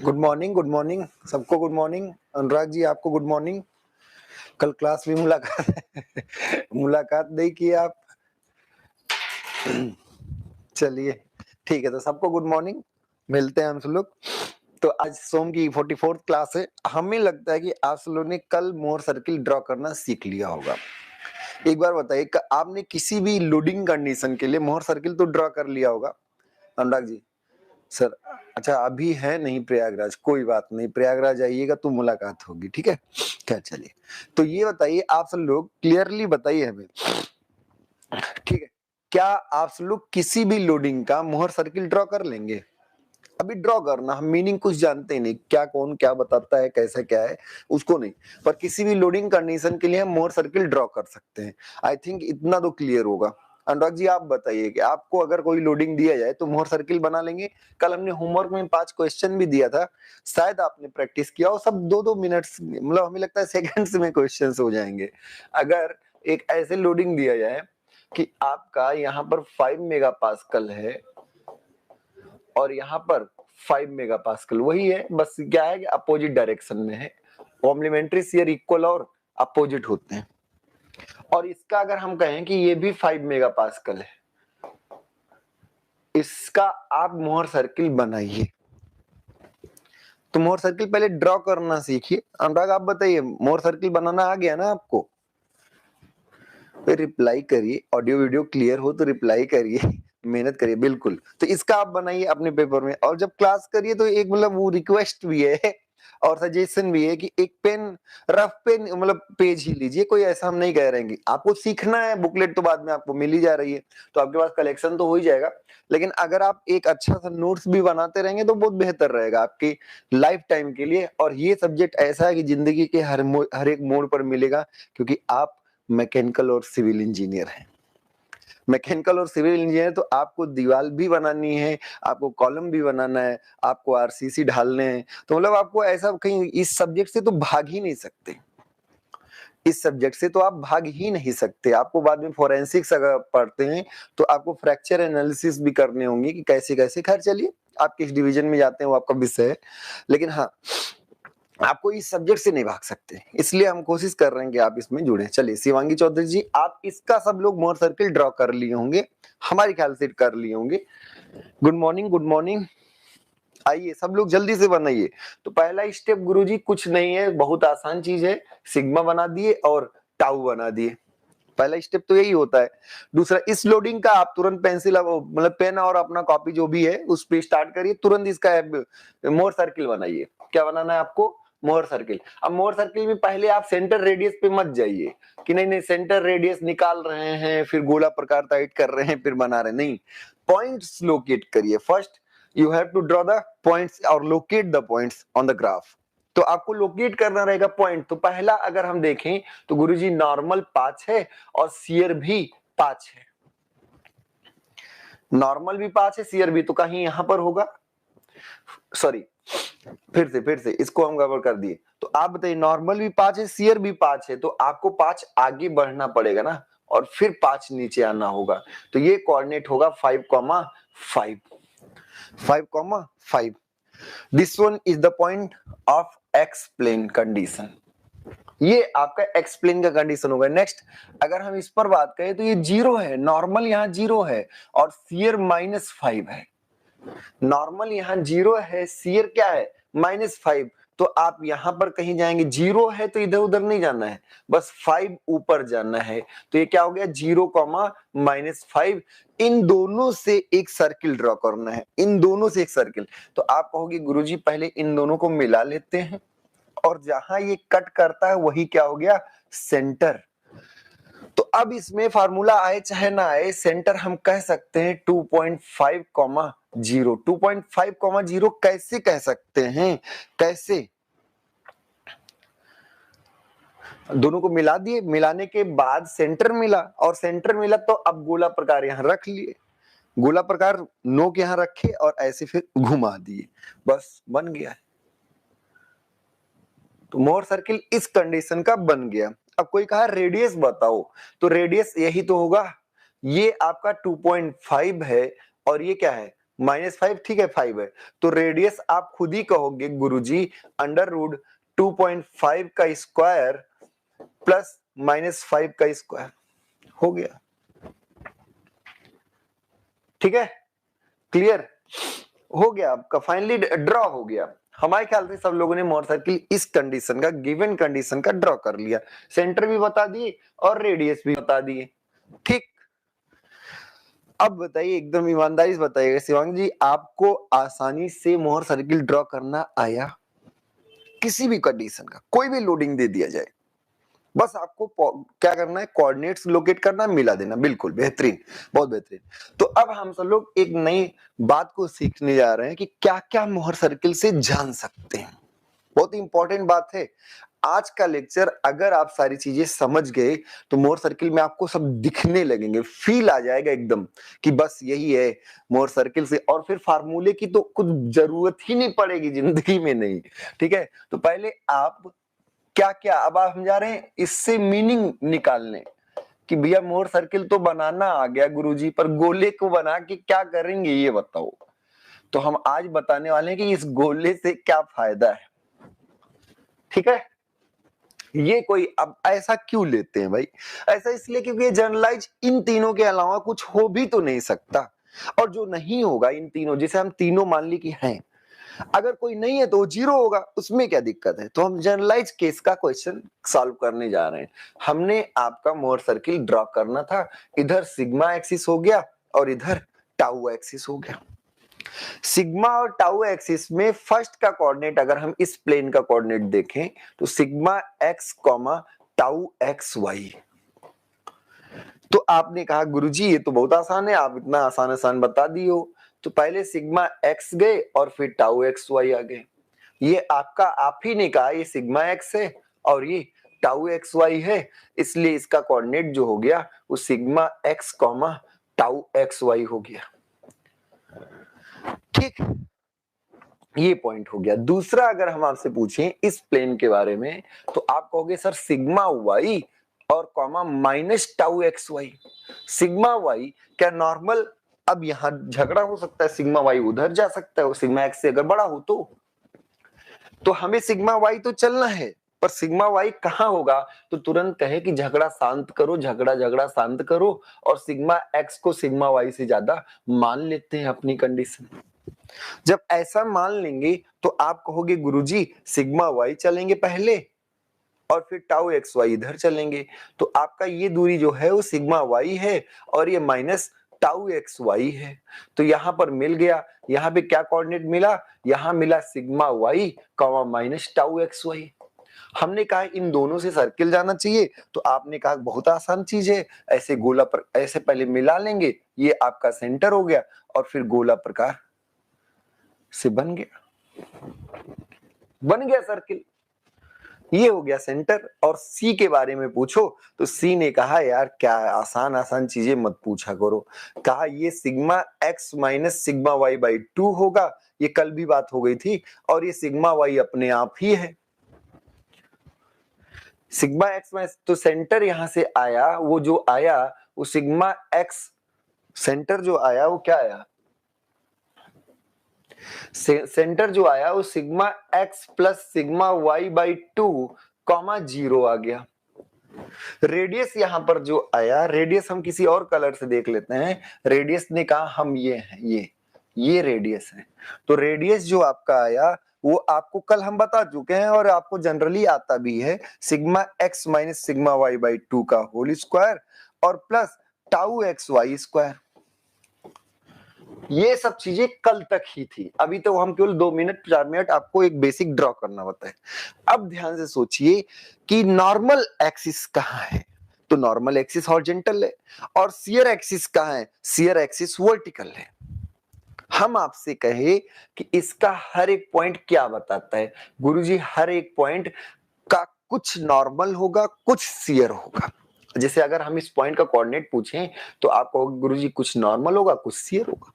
Good morning सबको good morning. Anurag ji आपको good morning. कल क्लास में मुलाकात मुलाकात नहीं की आप। चलिए ठीक है, तो सबको गुड मॉर्निंग। मिलते हैं हम सब लोग। तो आज सोम की 44th क्लास है। हमें लगता है कि आप सब लोगों ने कल मोर सर्किल ड्रॉ करना सीख लिया होगा। एक बार बताइए, आपने किसी भी लोडिंग कंडीशन के लिए मोर सर्किल तो ड्रॉ कर लिया होगा। अनुराग जी सर, अच्छा अभी है नहीं प्रयागराज, कोई बात नहीं, प्रयागराज आइएगा तो मुलाकात होगी, ठीक है। क्या चलिए, तो ये बताइए आप सब लोग क्लियरली बताइए हमें, ठीक है, क्या आप सब लोग किसी भी लोडिंग का मोहर सर्किल ड्रॉ कर लेंगे? अभी ड्रॉ करना, हम मीनिंग कुछ जानते ही नहीं, क्या कौन क्या बताता है, कैसा क्या है उसको नहीं, पर किसी भी लोडिंग कंडीशन के लिए हम मोहर सर्किल ड्रॉ कर सकते हैं। आई थिंक इतना तो क्लियर होगा। अनुराग जी आप बताइए कि आपको अगर कोई लोडिंग दिया जाए तो मोहर सर्किल बना लेंगे? कल हमने होमवर्क में 5 क्वेश्चन भी दिया था, शायद आपने प्रैक्टिस किया, और सब 2-2 मिनट्स, मतलब हमें लगता है सेकंड्स में क्वेश्चंस हो जाएंगे। अगर एक ऐसे लोडिंग दिया जाए कि आपका यहाँ पर 5 मेगा पास्कल है और यहाँ पर 5 मेगा पास्कल, वही है, बस क्या है कि अपोजिट डायरेक्शन में है। कॉम्प्लीमेंट्री शियर इक्वल और अपोजिट होते हैं। और इसका अगर हम कहें कि ये भी 5 मेगा पास्कल है, इसका आप मोहर सर्किल बनाइए। तो मोहर सर्किल पहले ड्रॉ करना सीखिए। अनुराग आप बताइए, मोहर सर्किल बनाना आ गया ना आपको? रिप्लाई करिए, ऑडियो वीडियो क्लियर हो तो रिप्लाई करिए, मेहनत करिए बिल्कुल। तो इसका आप बनाइए अपने पेपर में, और जब क्लास करिए तो एक मतलब वो रिक्वेस्ट भी है और सजेशन भी है कि एक पेन, रफ पेन, मतलब पेज ही लीजिए। कोई ऐसा हम नहीं कह रहे हैं कि आपको सीखना है, बुकलेट तो बाद में आपको मिल ही जा रही है, तो आपके पास कलेक्शन तो हो ही जाएगा। लेकिन अगर आप एक अच्छा सा नोट्स भी बनाते रहेंगे तो बहुत बेहतर रहेगा आपकी लाइफ टाइम के लिए। और ये सब्जेक्ट ऐसा है कि जिंदगी के हर एक मोड़ पर मिलेगा, क्योंकि आप मैकेनिकल और सिविल इंजीनियर है। मैकेनिकल और सिविल इंजीनियर तो आपको दीवार भी बनानी है, आपको कॉलम भी बनाना है, आपको आरसीसी ढालने हैं, तो मतलब आपको ऐसा कहीं इस सब्जेक्ट से तो भाग ही नहीं सकते। इस सब्जेक्ट से तो आप भाग ही नहीं सकते। आपको बाद में फोरेंसिक्स अगर पढ़ते हैं तो आपको फ्रैक्चर एनालिसिस भी करने होंगे कि कैसे कैसे। खैर चलिए, आप किस डिवीजन में जाते हैं वो आपका विषय है, लेकिन हाँ, आपको इस सब्जेक्ट से नहीं भाग सकते, इसलिए हम कोशिश कर रहे हैं कि आप इसमें जुड़े। चलिए शिवांगी चौधरी जी, आप इसका सब लोग मोर सर्किल ड्रॉ कर लिए होंगे, हमारे ख्याल से कर लिए होंगे। Good morning, good morning. आइए सब लोग जल्दी से बनाइए। तो पहला स्टेप गुरुजी कुछ नहीं है, बहुत आसान चीज है, सिग्मा बना दिए और टाउ बना दिए। पहला स्टेप तो यही होता है। दूसरा, इस लोडिंग का आप तुरंत पेंसिल, मतलब पेन और अपना कॉपी जो भी है उस पे स्टार्ट करिए, तुरंत इसका मोर सर्किल बनाइए। क्या बनाना है आपको? मोर सर्किल। अब मोर सर्किल में पहले आप सेंटर रेडियस पे मत जाइए कि नहीं नहीं सेंटर रेडियस निकाल रहे हैं फिर गोला प्रकार टाइट कर रहे हैं फिर बना रहे हैं, नहीं, पॉइंट्स लोकेट करिए। First you have to draw the points और locate the points on the graph. तो आपको लोकेट करना रहेगा पॉइंट। तो पहला अगर हम देखें तो गुरुजी नॉर्मल 5 है और शियर भी 5 है। नॉर्मल भी 5 है, शियर भी, तो कहीं यहां पर होगा, सॉरी, फिर से इसको हम गड़बड़ कर दिए। तो आप बताइए, नॉर्मल भी 5 है, शियर भी 5 है, तो आपको 5 आगे बढ़ना पड़ेगा ना, और फिर 5 नीचे आना होगा। तो ये कोऑर्डिनेट होगा 5,5 5,5। This one is the point of X plane condition. ये आपका एक्स प्लेन का कंडीशन होगा। नेक्स्ट, अगर हम इस पर बात करें तो ये 0 है, नॉर्मल यहाँ 0 है और शियर -5 है। नॉर्मल यहाँ 0 है, शियर क्या है? -5। तो आप यहां पर कहीं जाएंगे, 0 है तो इधर उधर नहीं जाना है, बस 5 ऊपर जाना है। तो ये क्या हो गया? 0, -5। इन दोनों से एक सर्किल ड्रॉ करना है, इन दोनों से एक सर्किल। तो आप कहोगे गुरुजी पहले इन दोनों को मिला लेते हैं, और जहां ये कट करता है वही क्या हो गया? सेंटर। तो अब इसमें फार्मूला आए चाहे ना आए, सेंटर हम कह सकते हैं 2.5, 2.5, कैसे कह सकते हैं? कैसे? दोनों को मिला दिए, मिलाने के बाद सेंटर मिला, और सेंटर मिला तो अब गोला प्रकार यहां रख लिए, गोला प्रकार नोक यहां रखे और ऐसे फिर घुमा दिए, बस बन गया। तो मोर सर्किल इस कंडीशन का बन गया। अब कोई कहा रेडियस बताओ, तो रेडियस यही तो होगा, ये आपका 2.5 है और ये क्या है? -5 ठीक है, 5 है, तो रेडियस आप खुद ही कहोगे गुरुजी √2.5 का स्क्वायर प्लस -5 का स्क्वायर हो गया। ठीक है, क्लियर हो गया, आपका फाइनली ड्रॉ हो गया। हमारे ख्याल से सब लोगों ने मोर सर्किल इस कंडीशन का, गिवन कंडीशन का ड्रॉ कर लिया, सेंटर भी बता दिए और रेडियस भी बता दिए। ठीक, अब बताइए, एकदम ईमानदारी से बताइएगा शिवांग जी, आपको आसानी से मोहर सर्किल ड्रॉ करना आया? किसी भी कंडीशन का कोई भी लोडिंग दे दिया जाए, बस आपको क्या करना है, कोऑर्डिनेट्स लोकेट करना, मिला देना, बिल्कुल बेहतरीन, बहुत बेहतरीन। तो अब हम सब लोग एक नई बात को सीखने जा रहे हैं कि क्या क्या मोहर सर्किल से जान सकते हैं। बहुत इंपॉर्टेंट बात है आज का लेक्चर। अगर आप सारी चीजें समझ गए तो मोहर सर्किल में आपको सब दिखने लगेंगे, फील आ जाएगा एकदम कि बस यही है मोहर सर्किल से, और फिर फार्मूले की तो कुछ जरूरत ही नहीं पड़ेगी जिंदगी में, नहीं। ठीक है, तो पहले आप क्या क्या, अब आप हम जा रहे हैं इससे मीनिंग निकालने कि भैया मोहर सर्किल तो बनाना आ गया गुरुजी, पर गोले को बना के क्या करेंगे ये बताओ। तो हम आज बताने वाले हैं कि इस गोले से क्या फायदा है। ठीक है, ये कोई, अब ऐसा क्यों लेते हैं भाई? ऐसा इसलिए क्योंकि ये जनरलाइज इन तीनों के अलावा कुछ हो भी तो नहीं सकता, और जो नहीं होगा इन तीनों, जैसे हम तीनों मान ली कि हैं, अगर कोई नहीं है तो वो 0 होगा, उसमें क्या दिक्कत है? तो हम जनरलाइज केस का क्वेश्चन सॉल्व करने जा रहे हैं। हमने आपका मोहर सर्किल ड्रॉ करना था, इधर सिग्मा एक्सिस हो गया और इधर टाउ एक्सिस हो गया। सिग्मा और टाउ एक्सिस में फर्स्ट का कोऑर्डिनेट अगर हम इस प्लेन का कोऑर्डिनेट देखें तो sigma X comma tau X Y. तो आपने कहा गुरुजी ये तो बहुत आसान है, आप इतना आसान आसान बता दिए हो। तो पहले सिग्मा एक्स गए और फिर टाउ एक्स वाई आ गए। ये आपका, आप ही ने कहा ये सिग्मा एक्स है और ये टाउ एक्स वाई है, इसलिए इसका कोऑर्डिनेट जो हो गया वो sigma X comma tau X Y हो गया। ठीक, ये पॉइंट हो गया। दूसरा, अगर हम आपसे पूछें इस प्लेन के बारे में तो आप कहोगे सर सिग्मा वाई और comma minus tau X Y. Sigma Y क्या नॉर्मल, अब यहां झगड़ा हो सकता है, सिग्मा वाई उधर जा सकता है, सिग्मा एक्स से अगर बड़ा हो तो हमें सिग्मा वाई तो चलना है, पर सिग्मा वाई कहां होगा? तो तुरंत कहे कि झगड़ा शांत करो, झगड़ा शांत करो, और सिग्मा एक्स को सिग्मा वाई से ज्यादा मान लेते हैं अपनी कंडीशन। जब ऐसा मान लेंगे तो आप कहोगे गुरुजी सिग्मा वाई चलेंगे पहले और फिर टाउ एक्स वाई इधर चलेंगे, तो आपका ये दूरी जो है वो सिग्मा वाई है और ये माइनस टाउ एक्स वाई है। तो यहां पर मिल गया, यहां पे क्या कोऑर्डिनेट मिला? यहां मिला sigma Y comma minus tau X Y. हमने कहा इन दोनों से सर्किल जाना चाहिए, तो आपने कहा बहुत आसान चीज है, ऐसे गोला पर ऐसे पहले मिला लेंगे, ये आपका सेंटर हो गया और फिर गोला प्रकार से बन गया सर्किल, ये हो गया सेंटर। और सी के बारे में पूछो तो सी ने कहा यार क्या आसान आसान चीजें मत पूछा करो, कहा ये sigma X minus sigma Y by 2 होगा, ये कल भी बात हो गई थी, और ये सिग्मा वाई अपने आप ही है। सिग्मा एक्स में तो सेंटर यहां से आया, वो जो आया वो सिग्मा एक्स सेंटर जो आया वो क्या आया? सेंटर जो आया वो sigma X plus sigma Y by 2 comma 0 आ गया। रेडियस यहां पर जो आया, रेडियस हम किसी और कलर से देख लेते हैं। रेडियस ने कहा हम ये हैं, ये रेडियस है। तो रेडियस जो आपका आया वो आपको कल हम बता चुके हैं और आपको जनरली आता भी है, sigma X minus sigma Y by 2 का होल स्क्वायर और plus tau X Y square. ये सब चीजें कल तक ही थी, अभी तो हम केवल 2 मिनट 4 मिनट आपको एक बेसिक ड्रॉ करना होता है। अब ध्यान से सोचिए कि नॉर्मल एक्सिस कहां है? तो नॉर्मल एक्सिस हॉरिजॉन्टल है और शियर एक्सिस कहां है? शियर एक्सिस वर्टिकल है। हम आपसे कहे कि इसका हर एक पॉइंट क्या बताता है? गुरुजी हर एक पॉइंट का कुछ नॉर्मल होगा, कुछ शियर होगा। जैसे अगर हम इस पॉइंट का कोऑर्डिनेट पूछें तो आप कहोगे गुरुजी कुछ नॉर्मल होगा, कुछ शियर होगा।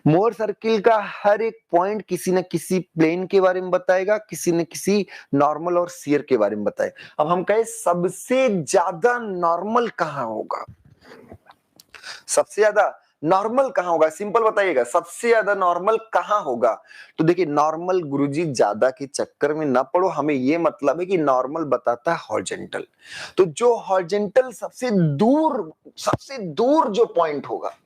मोर सर्किल का हर एक पॉइंट किसी न किसी प्लेन के बारे में बताएगा, किसी न किसी नॉर्मल और शियर के बारे में बताएगा। अब हम कहें सबसे ज्यादा नॉर्मल कहां होगा? सबसे ज्यादा नॉर्मल कहाँ होगा, सिंपल बताइएगा, सबसे ज्यादा नॉर्मल कहाँ होगा? तो देखिए नॉर्मल गुरुजी ज्यादा के चक्कर में ना पड़ो, हमें ये मतलब है कि नॉर्मल बताता है हॉरिजॉन्टल। तो जो हॉरिजॉन्टल सबसे दूर जो पॉइंट होगा,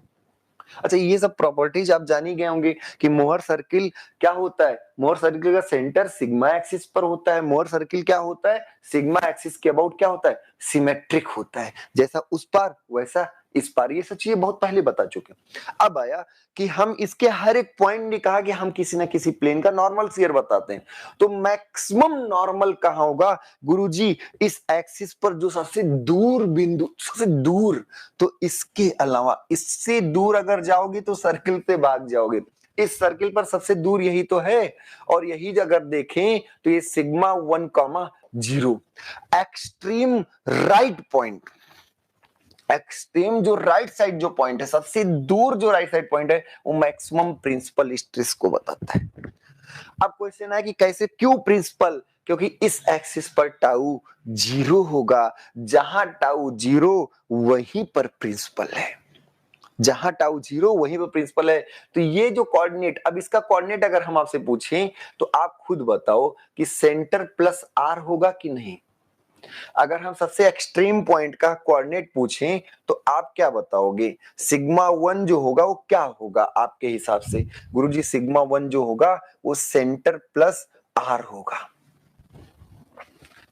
अच्छा ये सब प्रॉपर्टीज आप जान ही गए होंगे कि मोहर सर्किल क्या होता है, मोहर सर्किल का सेंटर सिग्मा एक्सिस पर होता है, मोहर सर्किल क्या होता है, सिग्मा एक्सिस के अबाउट क्या होता है, सिमेट्रिक होता है, जैसा उस पार वैसा इस पार, ये सब चीजें बहुत पहले बता चुके हैं। अब आया कि हम इसके हर एक पॉइंट ने कहा कि हम किसी ना किसी प्लेन का नॉर्मल स्फीयर बताते हैं, तो मैक्सिमम नॉर्मल कहां होगा गुरुजी, इस एक्सिस पर जो सबसे दूर बिंदु, सबसे दूर, तो इसके अलावा इससे दूर अगर जाओगे तो सर्किल पे भाग जाओगे, इस सर्किल पर सबसे दूर यही तो है, और यही अगर देखें तो ये sigma 1,0 extreme right point, extreme जो राइट साइड जो पॉइंट है, सबसे दूर जो राइट साइड पॉइंट है, वो मैक्सिमम प्रिंसिपल स्ट्रेस को बताता है। अब क्वेश्चन है कि कैसे, क्यों प्रिंसिपल, क्योंकि इस एक्सिस पर टाउ 0 होगा, जहां टाउ 0 वहीं पर प्रिंसिपल है, जहां टाउ 0 वहीं पर प्रिंसिपल है। तो ये जो कोऑर्डिनेट, अब इसका कोऑर्डिनेट अगर हम आपसे पूछें तो आप खुद बताओ कि सेंटर प्लस आर होगा कि नहीं। अगर हम सबसे एक्सट्रीम पॉइंट का कोऑर्डिनेट पूछें तो आप क्या बताओगे, सिग्मा 1 जो होगा वो क्या होगा आपके हिसाब से? गुरुजी सिग्मा 1 जो होगा वो सेंटर प्लस आर होगा,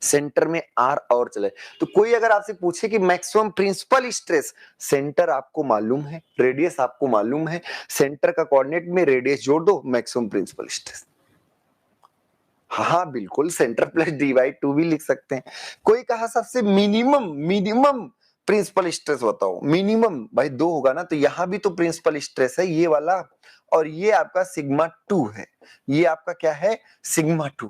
सेंटर में आर और चले। तो कोई अगर आपसे पूछे कि मैक्सिमम प्रिंसिपल स्ट्रेस, सेंटर आपको मालूम है, रेडियस आपको मालूम है, सेंटर का कोऑर्डिनेट में रेडियस जोड़ दो, मैक्सिमम प्रिंसिपल स्ट्रेस। हाँ बिल्कुल, सेंटर प्लस dy/2 भी लिख सकते हैं। कोई कहा सबसे मिनिमम प्रिंसिपल स्ट्रेस बताओ, मिनिमम भाई 2 होगा ना, तो यहां भी तो प्रिंसिपल स्ट्रेस है ये वाला, और ये आपका सिग्मा 2 है, ये आपका क्या है, सिग्मा 2।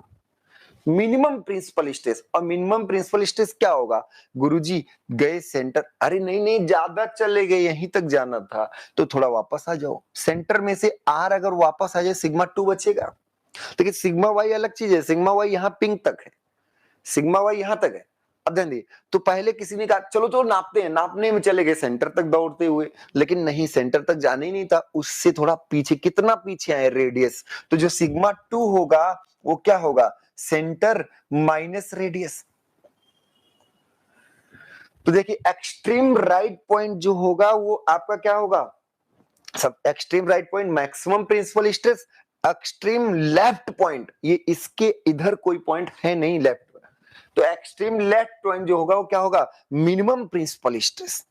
मिनिमम प्रिंसिपल स्ट्रेस, और मिनिमम प्रिंसिपल स्ट्रेस क्या होगा गुरुजी, गए सेंटर, अरे नहीं नहीं ज्यादा चले गए, यहीं तक जाना था, तो थोड़ा वापस आ जाओ, सेंटर में से आर अगर वापस आ जाए सिग्मा 2 बचेगा। देखिए सिग्मा वाई अलग चीज है, सिग्मा वाई यहाँ पिंक तक है, सिग्मा वाई यहाँ तक है। अब ध्यान दिए, तो पहले किसी ने कहा चलो तो नापते हैं, नापने में चले गए सेंटर तक दौड़ते हुए, लेकिन नहीं सेंटर तक जाना ही नहीं था, उससे थोड़ा पीछे, कितना पीछे आए, रेडियस, तो जो सिग्मा 2 होगा वो क्या होगा, सेंटर माइनस रेडियस। तो देखिए एक्सट्रीम राइट पॉइंट जो होगा वो आपका क्या होगा, सब extreme right point maximum principal stress, extreme left point, ये इसके इधर कोई पॉइंट है नहीं लेफ्ट, तो एक्सट्रीम लेफ्ट पॉइंट जो होगा वो क्या होगा, minimum principal stress.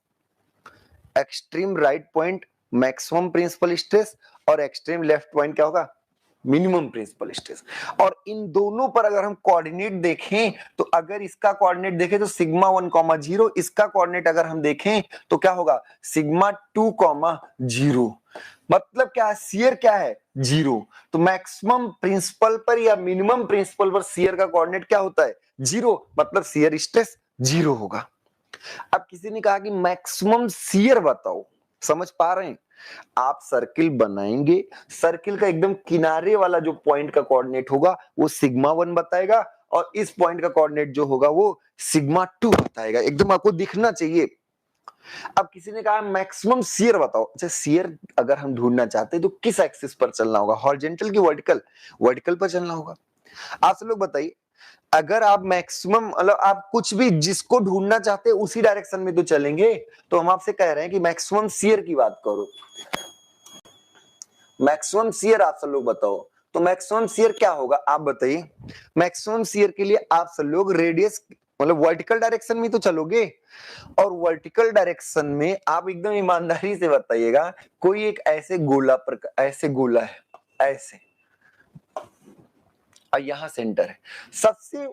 Extreme right point maximum principal stress, और एक्सट्रीम लेफ्ट पॉइंट क्या होगा, मिनिमम प्रिंसिपल स्ट्रेस। और इन दोनों पर अगर हम कोऑर्डिनेट देखें, तो अगर इसका कोऑर्डिनेट देखें तो सिग्मा 1,0, इसका कोऑर्डिनेट अगर हम देखें तो क्या होगा, सिग्मा 2,0। मतलब क्या है, शियर क्या है, 0। तो मैक्सिमम प्रिंसिपल पर या मिनिमम प्रिंसिपल पर शियर का कोऑर्डिनेट क्या होता है, 0, मतलब शियर स्ट्रेस 0 होगा। अब किसी ने कहा कि मैक्सिमम शियर बताओ, समझ पा रहे हैं, आप सर्किल बनाएंगे, सर्किल का एकदम किनारे वाला जो पॉइंट का कोऑर्डिनेट होगा वो सिग्मा 1 बताएगा, और इस पॉइंट का कोऑर्डिनेट जो होगा वो सिग्मा 2 बताएगा, एकदम आपको दिखना चाहिए। अब किसी ने कहा मैक्सिमम शियर बताओ, अच्छा शियर अगर हम ढूंढना चाहते हैं तो किस एक्सिस पर चलना होगा, हॉरिजॉन्टल की वर्टिकल, वर्टिकल पर चलना होगा। आप सब लोग बताइए, अगर आप मैक्सिमम मतलब आप कुछ भी जिसको ढूंढना चाहते हैं उसी डायरेक्शन में तो चलेंगे, तो हम आपसे कह रहे हैं कि मैक्सिमम शियर की बात करो, मैक्सिमम शियर आप सब लोग बताओ, तो मैक्सिमम शियर क्या होगा आप बताइए। मैक्सिमम शियर के लिए आप सब लोग रेडियस मतलब वर्टिकल डायरेक्शन में तो चलोगे, और वर्टिकल डायरेक्शन में आप एकदम ईमानदारी से बताइएगा, कोई एक ऐसे गोला पर, ऐसे गोला है ऐसे, और यहां सेंटर है, सबसे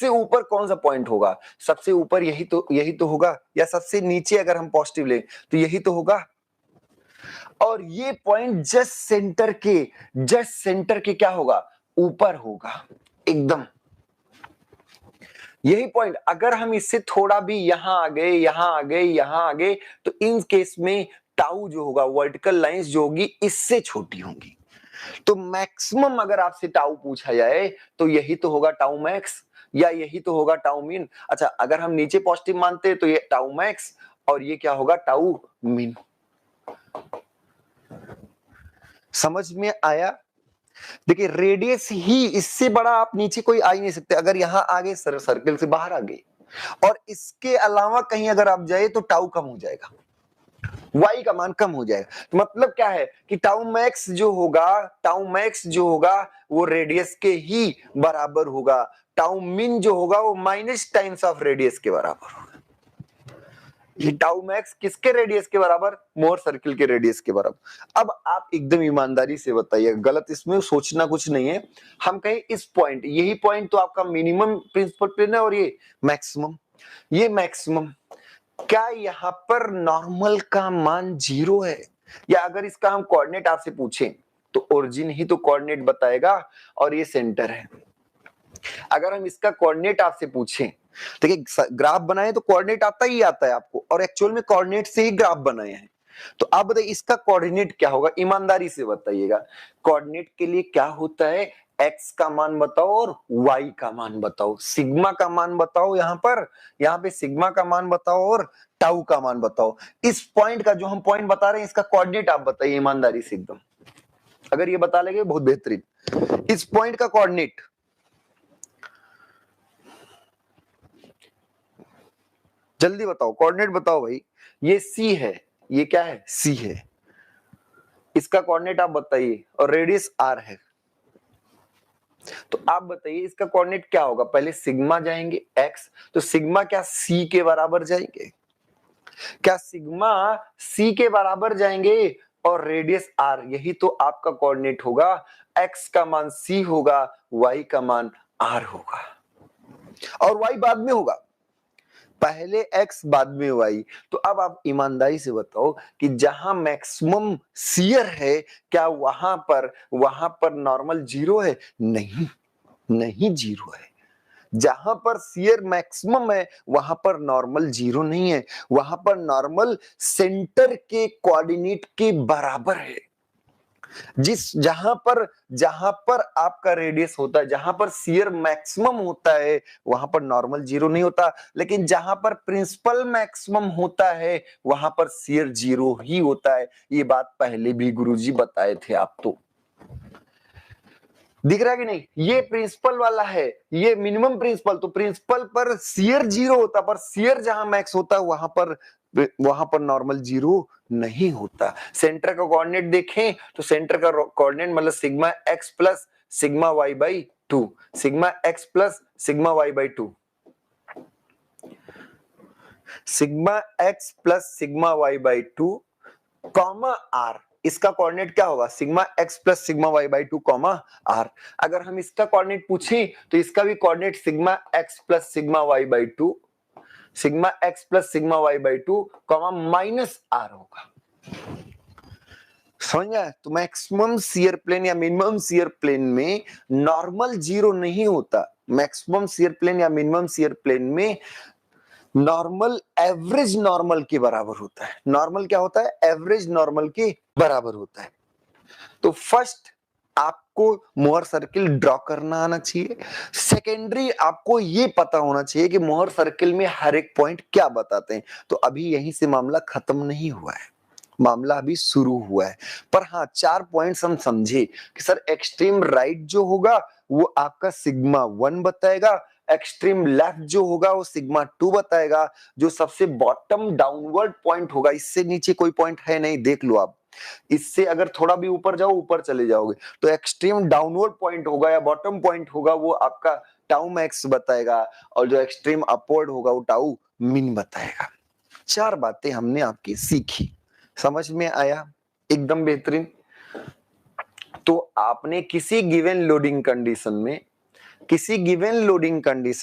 ऊपर कौन सा पॉइंट होगा, सबसे ऊपर यही तो होगा, या सबसे नीचे अगर हम पॉजिटिव ले तो यही तो होगा, और ये पॉइंट जस्ट सेंटर के क्या होगा, ऊपर होगा एकदम, यही पॉइंट। अगर हम इससे थोड़ा भी यहां आ गए, यहां आ गए, यहां आ गए, तो इन केस में टाउ जो होगा, वर्टिकल लाइंस जो होगी इससे छोटी होंगी। तो मैक्सिमम अगर आपसे टाउ पूछा जाए तो यही तो होगा टाउ मैक्स, या यही तो होगा टाउ मीन। अच्छा अगर हम नीचे पॉजिटिव मानते हैं तो ये टाउ मैक्स, और ये क्या होगा, टाउ मीन। समझ में आया? देखिए रेडियस ही, इससे बड़ा आप नीचे कोई आ ही नहीं सकते। अगर यहां आगे सर्कल से बाहर आ गए और इसके अलावा कहीं अगर आप जाए तो टाउ कम हो जाएगा, y का मान कम हो जाएगा। तो मतलब क्या है कि टाउ मैक्स जो होगा वो रेडियस के ही बराबर होगा। टाउ मिन जो होगा वो माइनस टाइम्स ऑफ रेडियस के बराबर होगा। ये टाउ मैक्स किसके रेडियस के बराबर? मोर सर्किल के रेडियस के बराबर। अब आप एकदम ईमानदारी से बताइए, गलत इसमें सोचना कुछ नहीं है। हम कहें इस पॉइंट, यही पॉइंट तो आपका मिनिमम प्रिंसिपल प्लेन है और ये मैक्सिमम, क्या यहाँ पर नॉर्मल का मान 0 है? या अगर इसका हम कोऑर्डिनेट आपसे पूछें तो ओरिजिन ही तो कोऑर्डिनेट बताएगा और ये सेंटर है। अगर हम इसका कोऑर्डिनेट आपसे पूछें, देखिए ग्राफ बनाए तो कोऑर्डिनेट आता ही आता है आपको, और एक्चुअल में कोऑर्डिनेट से ही ग्राफ बनाए हैं। तो आप बताइए इसका कोऑर्डिनेट क्या होगा, ईमानदारी से बताइएगा। कोऑर्डिनेट के लिए क्या होता है, x का मान बताओ और y का मान बताओ, सिग्मा का मान बताओ, यहाँ पे सिग्मा का मान बताओ और टाउ का मान बताओ। इस पॉइंट का जो हम पॉइंट बता रहे हैं इसका कोऑर्डिनेट आप बताइए ईमानदारी से एकदम। अगर ये बता लेंगे बहुत बेहतरीन। इस पॉइंट का कोऑर्डिनेट जल्दी बताओ, कोऑर्डिनेट बताओ भाई। ये C है, ये क्या है, C है। इसका कोऑर्डिनेट आप बताइए और रेडियस R है। तो आप बताइए इसका कोऑर्डिनेट क्या होगा? पहले सिग्मा जाएंगे x, तो सिग्मा क्या C के बराबर जाएंगे? क्या सिग्मा C के बराबर जाएंगे? और रेडियस R, यही तो आपका कोऑर्डिनेट होगा। x का मान C होगा, y का मान R होगा, और y बाद में होगा, पहले x बाद में y। तो अब आप ईमानदारी से बताओ कि जहां मैक्सिमम शियर है, क्या वहां पर नॉर्मल 0 है? नहीं 0 है। जहां पर शियर मैक्सिमम है वहां पर नॉर्मल 0 नहीं है, वहां पर नॉर्मल सेंटर के कोऑर्डिनेट के बराबर है। जहां पर आपका रेडियस होता है, जहां पर शियर मैक्सिमम होता है वहां पर नॉर्मल 0 नहीं होता, लेकिन जहां पर प्रिंसिपल मैक्सिमम होता है वहां पर शियर 0 ही होता है। ये बात पहले भी गुरुजी बताए थे आप। तो दिख रहा है कि नहीं? ये प्रिंसिपल वाला है, ये मिनिमम प्रिंसिपल। तो प्रिंसिपल पर शियर 0 होता, पर शियर जहां मैक्स होता है वहां पर नॉर्मल 0 नहीं होता। सेंटर का कोऑर्डिनेट देखें तो सेंटर का कोऑर्डिनेट मतलब sigma X plus sigma Y by 2, sigma X plus sigma Y by 2, sigma X plus sigma Y by 2 comma R. इसका कोऑर्डिनेट क्या होगा? Sigma X plus sigma Y by 2 comma R. अगर हम इसका coordinate पूछें तो इसका भी coordinate sigma X plus sigma Y by 2, sigma X plus sigma Y by 2 comma minus R होगा। समझ गया? तो मैक्सिमम शियर प्लेन या मिनिमम शियर प्लेन में नॉर्मल 0 नहीं होता। मैक्सिमम शियर प्लेन या मिनिमम शियर प्लेन में नॉर्मल एवरेज नॉर्मल के बराबर होता है। नॉर्मल क्या होता है? एवरेज नॉर्मल के बराबर होता है। तो फर्स्ट आपको मोहर सर्किल ड्रॉ करना आना चाहिए। सेकेंडरी आपको ये पता होना चाहिए कि मोहर सर्किल में हर एक पॉइंट क्या बताते हैं। तो अभी यहीं से मामला खत्म नहीं हुआ है, मामला अभी शुरू हुआ है। पर हाँ 4 पॉइंट्स हम समझे कि सर एक्सट्रीम राइट जो होगा वो आपका सिग्मा 1 बताएगा, एक्सट्रीम लेफ्ट जो होगा वो सिग्मा 2 बताएगा, जो सबसे बॉटम डाउनवर्ड पॉइंट होगा, इससे नीचे कोई पॉइंट है नहीं, देख लो आप। इससे अगर थोड़ा भी ऊपर जाओ ऊपर चले जाओगे तो एक्सट्रीम डाउनवर्ड पॉइंट होगा या बॉटम पॉइंट होगा वो आपका टाउ मैक्स बताएगा, और जो एक्सट्रीम अपवर्ड होगा वो टाउ मिन बताएगा। 4 बातें हमने आपकी सीखी, समझ में आया? एकदम बेहतरीन। तो आपने किसी गिवन लोडिंग कंडीशन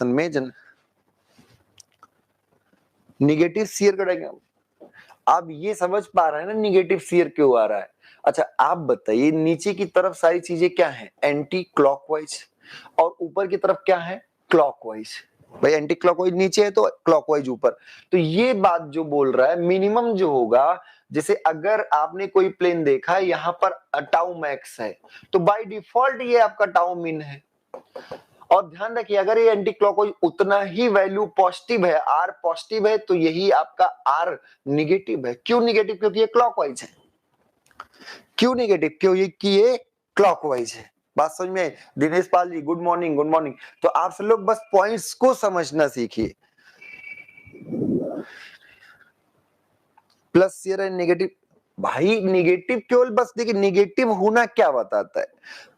में निगेटिव शियर का डायग्राम, आप ये समझ पा रहे हैं ना निगेटिव शियर क्यों आ रहा है? अच्छा आप बताइए, नीचे की तरफ सारी चीजें क्या है? एंटी क्लॉकवाइज, और ऊपर की तरफ क्या है? क्लॉकवाइज। भाई एंटी क्लॉकवाइज नीचे है तो क्लॉकवाइज ऊपर। तो ये बात जो बोल रहा है मिनिमम जो होगा, जैसे अगर आपने कोई प्लेन देखा है यहाँ पर टाउ मैक्स है तो बाय डिफॉल्ट ये आपका टाउ मिन है। और ध्यान रखिए अगर ये एंटी क्लॉकवाइज उतना ही वैल्यू पॉजिटिव है, आर पॉजिटिव है, तो यही आपका आर निगेटिव है। क्यों निगेटिव? क्योंकि ये क्लॉकवाइज है। क्यों नेगेटिव? क्यों? ये क्लॉकवाइज है। बात समझ में आई? Dinesh Pal ji good morning, good morning. तो आप सब लोग बस पॉइंट्स को समझना सीखिए। प्लस शेयर एंड नेगेटिव, भाई नेगेटिव केवल बस देखिए नेगेटिव होना क्या बताता है।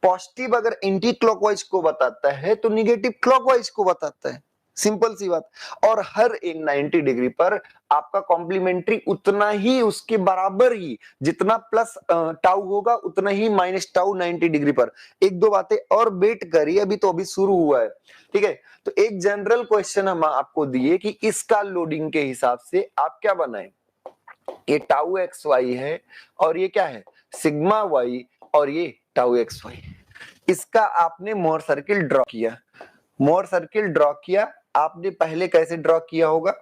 पॉजिटिव अगर एंटी क्लॉकवाइज को बताता है तो नेगेटिव क्लॉकवाइज को बताता है, सिंपल सी बात। और हर एक 90 डिग्री पर आपका कॉम्प्लीमेंट्री उतना ही उसके बराबर ही, जितना प्लस टाउ होगा उतना ही माइनस टाउ 90 डिग्री पर। एक दो बातें और वेट करिए, अभी शुरू हुआ है, ठीक है। तो एक जनरल क्वेश्चन हम आपको दिए कि इसका लोडिंग के हिसाब से आप क्या बनाए। ये टाउ एक्स वाई है और ये क्या है सिग्मा वाई और ये टाउ एक्स वाई। इसका आपने मोहर सर्किल ड्रॉ किया। मोहर सर्किल ड्रॉ किया आपने पहले कैसे ड्रॉ किया होगा,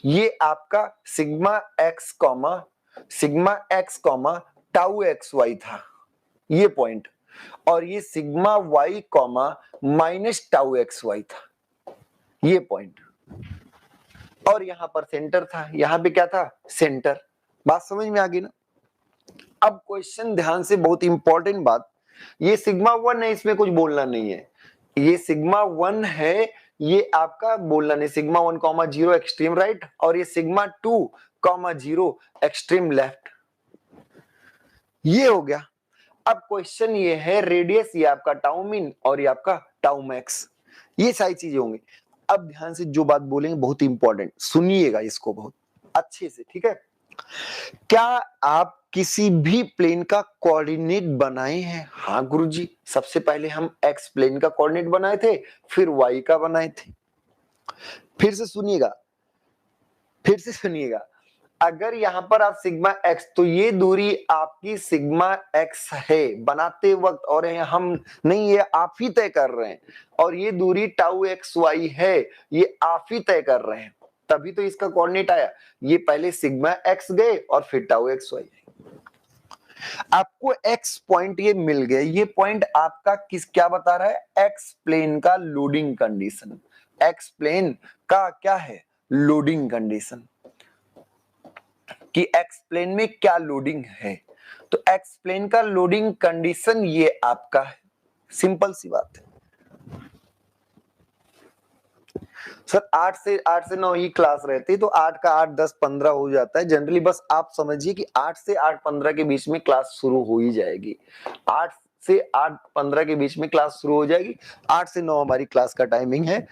ये आपका sigma X comma tau X Y था ये पॉइंट, और ये sigma Y comma minus tau X Y था ये पॉइंट, और यहां पर सेंटर था, यहां पे क्या था सेंटर। बात समझ में आ गई ना? अब क्वेश्चन ध्यान से, बहुत इंपॉर्टेंट बात, ये सिग्मा 1 है, इसमें कुछ बोलना नहीं है। ये सिग्मा 1 है, ये आपका बोलना नहीं, सिग्मा 1 कॉमा 0 एक्सट्रीम राइट, और ये सिग्मा 2 कॉमा 0 एक्सट्रीम लेफ्ट, ये हो गया। अब क्वेश्चन ये है रेडियस, ये आपका टाउ मीन और ये आपका टाउ मैक्स, ये सारी चीजें होंगी। अब ध्यान से जो बात बोलेंगे बहुत इंपॉर्टेंट, सुनिएगा इसको बहुत अच्छे से, ठीक है। क्या आप किसी भी प्लेन का कोऑर्डिनेट बनाए हैं? हाँ गुरुजी, सबसे पहले हम एक्स प्लेन का कोऑर्डिनेट बनाए थे, फिर वाई का बनाए थे। फिर से सुनिएगा, अगर यहां पर आप सिग्मा एक्स, तो ये दूरी आपकी सिग्मा एक्स है बनाते वक्त, और हम नहीं, ये आप ही तय कर रहे हैं, और ये दूरी टाउ एक्स वाई है, ये आप ही तय कर रहे हैं, तभी तो इसका कोऑर्डिनेट आया। ये पहले सिग्मा एक्स गए और फिर टाउ एक्स वाई। आपको एक्स पॉइंट ये मिल गया, ये पॉइंट आपका क्या बता रहा है, एक्स प्लेन का लोडिंग कंडीशन। एक्स प्लेन का क्या है लोडिंग कंडीशन, कि एक्स प्लेन में क्या लोडिंग है। तो एक्स प्लेन का लोडिंग कंडीशन ये आपका है, सिंपल सी बात है। सर 8 से 9 ही क्लास रहती है, तो 8 का 8 10 15 हो जाता है जनरली। बस आप समझिए कि 8 से 8:15 के बीच में क्लास शुरू हो ही जाएगी। 8 से 8:15 के बीच में क्लास शुरू हो जाएगी। 8 से 9 हमारी क्लास का टाइमिंग है।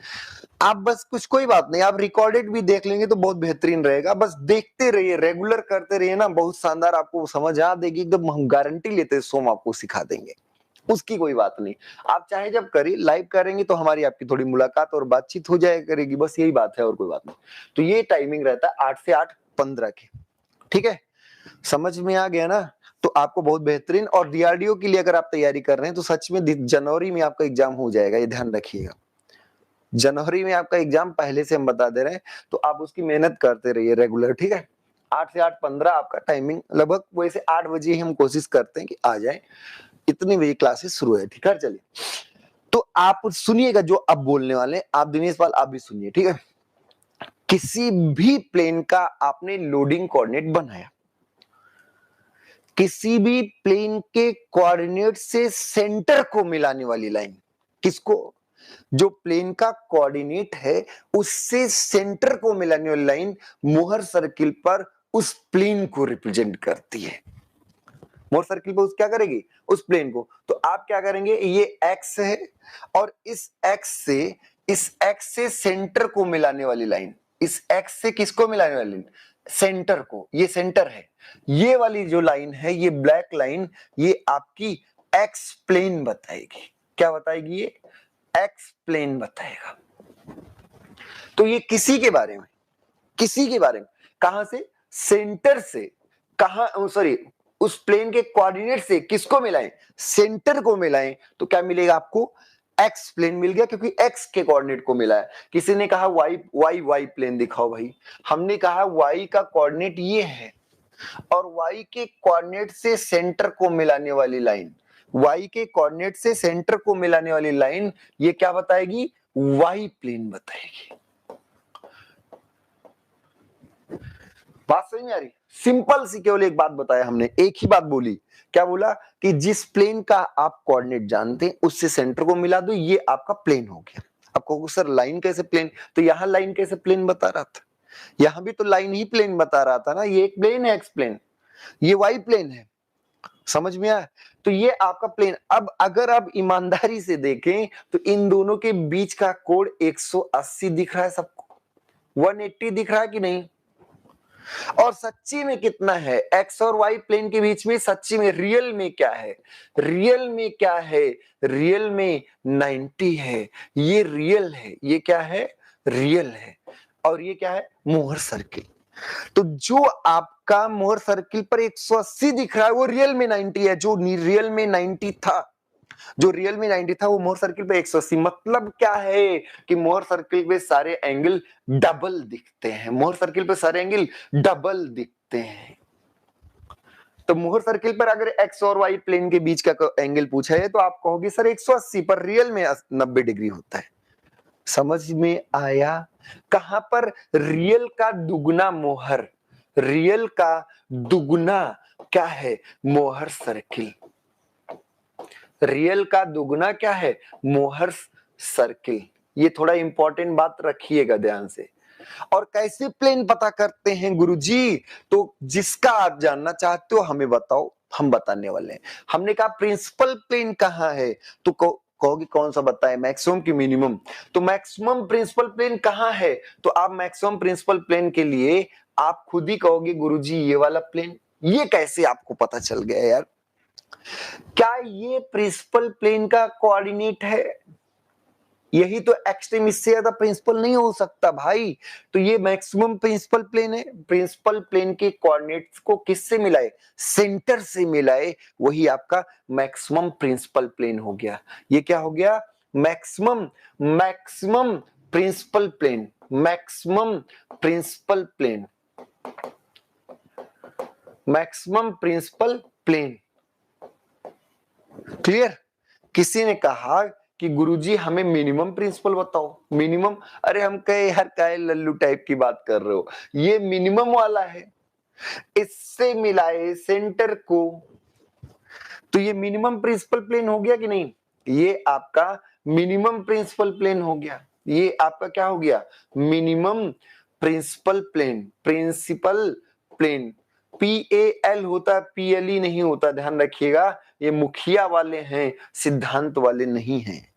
आप बस कुछ, कोई बात नहीं, आप रिकॉर्डेड भी देख लेंगे तो बहुत बेहतरीन रहेगा। बस देखते रहिए, रेगुलर करते रहिए ना, बहुत शानदार आपको समझ आ देगी एकदम। हम गारंटी लेते हैं, सोम आपको सिखा देंगे, उसकी कोई बात नहीं। आप चाहे जब करिए, लाइव करेंगे तो हमारी आपकी थोड़ी मुलाकात और बातचीत हो जाए करेगी, बस यही बात है और कोई बात नहीं। तो ये टाइमिंग रहता है 8 से 8:15 की, ठीक है। समझ में आ गया ना? तो आपको बहुत बेहतरीन। और डीआरडीओ के लिए अगर आप तैयारी कर रहे हैं तो सच में जनवरी में आपका एग्जाम हो जाएगा, ये ध्यान रखिएगा। जनवरी में आपका एग्जाम पहले से हम बता दे रहे हैं, तो आप उसकी मेहनत करते रहिए रेगुलर, ठीक है। 8 से 8:15 आपका टाइमिंग, लगभग वैसे 8 बजे ही हम कोशिश करते हैं कि आ जाए, इतनी बजे क्लासेस शुरू है, ठीक है। चलिए, तो आप सुनिएगा जो अब बोलने वाले, आप दिनेश पाल आप भी सुनिए, ठीक है। किसी भी प्लेन का आपने लोडिंग कोऑर्डिनेट बनाया, किसी भी प्लेन के कोऑर्डिनेट से सेंटर को मिलाने वाली लाइन, किसको? जो प्लेन का कोऑर्डिनेट है उससे सेंटर को मिलाने वाली लाइन मोहर सर्किल पर उस प्लेन को रिप्रेजेंट करती है। मोहर सर्किल पर उस क्या करेगी, उस प्लेन को। तो आप क्या करेंगे, ये एक्स है और इस एक्स से सेंटर को मिलाने वाली लाइन, इस एक्स से किसको मिलाने वाली लाइन, सेंटर को, ये सेंटर है। ये वाली जो लाइन है, ये ब्लैक लाइन, ये आपकी एक्स प्लेन बताएगी। क्या बताएगी? ये एक्स प्लेन बताएगा। तो ये किसी के बारे में, कहां से, सेंटर से, कहां, सॉरी, उस प्लेन के कोऑर्डिनेट से किसको मिलाएं, सेंटर को मिलाएं, तो क्या मिलेगा आपको, एक्स प्लेन मिल गया, क्योंकि एक्स के कोऑर्डिनेट को मिला है। किसी ने कहा वाई प्लेन दिखाओ भाई, हमने कहा वाई का कोऑर्डिनेट ये है, और वाई के कोऑर्डिनेट से सेंटर को मिलाने वाली लाइन, वाई के कोऑर्डिनेट से सेंटर को मिलाने वाली लाइन, ये क्या बताएगी, वाई प्लेन बताएगी। बात समझ में आ रही? सिंपल सी केवल एक बात बताया हमने, एक ही बात बोली। क्या बोला कि जिस प्लेन का आप कोऑर्डिनेट जानते हैं उससे सेंटर को मिला दो, ये आपका प्लेन हो गया। अब कहोगे सर लाइन कैसे प्लेन, तो यहां लाइन कैसे प्लेन बता रहा था, यहां भी तो लाइन ही प्लेन बता रहा था ना। ये एक प्लेन है एक्स प्लेन, ये वाई प्लेन है, समझ में आया। तो ये आपका प्लेन। अब अगर आप ईमानदारी से देखें तो इन दोनों के बीच का कोण 180 दिख रहा है सबको, 180 दिख रहा है कि नहीं। और सच्ची में कितना है एक्स और वाई प्लेन के बीच में, सच्ची में रियल में क्या है, रियल में क्या है, रियल में 90 है। ये रियल है, ये क्या है, रियल है। और ये क्या है, मोहर सर्किल। तो जो आपका मोहर सर्किल पर 180 दिख रहा है वो रियल में 90 है, जो रियल में 90 था, जो रियल में 90 था वो मोहर सर्किल पे 180। मतलब क्या है कि मोहर सर्किल पे सारे एंगल डबल दिखते हैं, मोहर सर्किल पे सारे एंगल डबल दिखते हैं। तो मोहर सर्किल पर अगर एक्स और वाई प्लेन के बीच का एंगल पूछा है तो आप कहोगे सर 180, पर रियल में 90 डिग्री होता है। समझ में आया। कहां पर रियल का दुगना मोहर, रियल का दुगना क्या है, मोहर सर्किल। रियल का दुगना क्या है, मोहर सर्किल। ये थोड़ा इंपॉर्टेंट बात रखिएगा ध्यान से। और कैसे प्लेन पता करते हैं गुरुजी, तो जिसका आप जानना चाहते हो हमें बताओ, हम बताने वाले हैं। हमने कहा प्रिंसिपल प्लेन कहां है, तो कहोगे कौन सा बताए, मैक्सिमम की मिनिमम। तो मैक्सिमम प्रिंसिपल प्लेन कहां है, तो आप मैक्सिमम प्रिंसिपल प्लेन के लिए आप खुद ही कहोगे गुरुजी ये वाला प्लेन। ये कैसे आपको पता चल गया यार, क्या ये प्रिंसिपल प्लेन का कोऑर्डिनेट है, यही तो एक्सट्रीम, इससे ज्यादा प्रिंसिपल नहीं हो सकता भाई। तो ये मैक्सिमम प्रिंसिपल प्लेन है, प्रिंसिपल प्लेन के कोऑर्डिनेट्स को किससे मिलाए, सेंटर से मिलाए, वही आपका मैक्सिमम प्रिंसिपल प्लेन हो गया। ये क्या हो गया, maximum, maximum principal plane, maximum principal plane, maximum principal plane. Clear. किसी ने कहा कि गुरुजी हमें मिनिमम प्रिंसिपल बताओ, मिनिमम, अरे हम कहे यार काय लल्लू टाइप की बात कर रहे हो, ये मिनिमम वाला है, इससे मिलाए सेंटर को, तो ये मिनिमम प्रिंसिपल प्लेन हो गया कि नहीं, ये आपका मिनिमम प्रिंसिपल प्लेन हो गया। ये आपका क्या हो गया, minimum principal plane, principal plane. PAL होता है, PLE नहीं होता, ध्यान रखिएगा, ये मुखिया वाले हैं, सिद्धांत वाले नहीं हैं।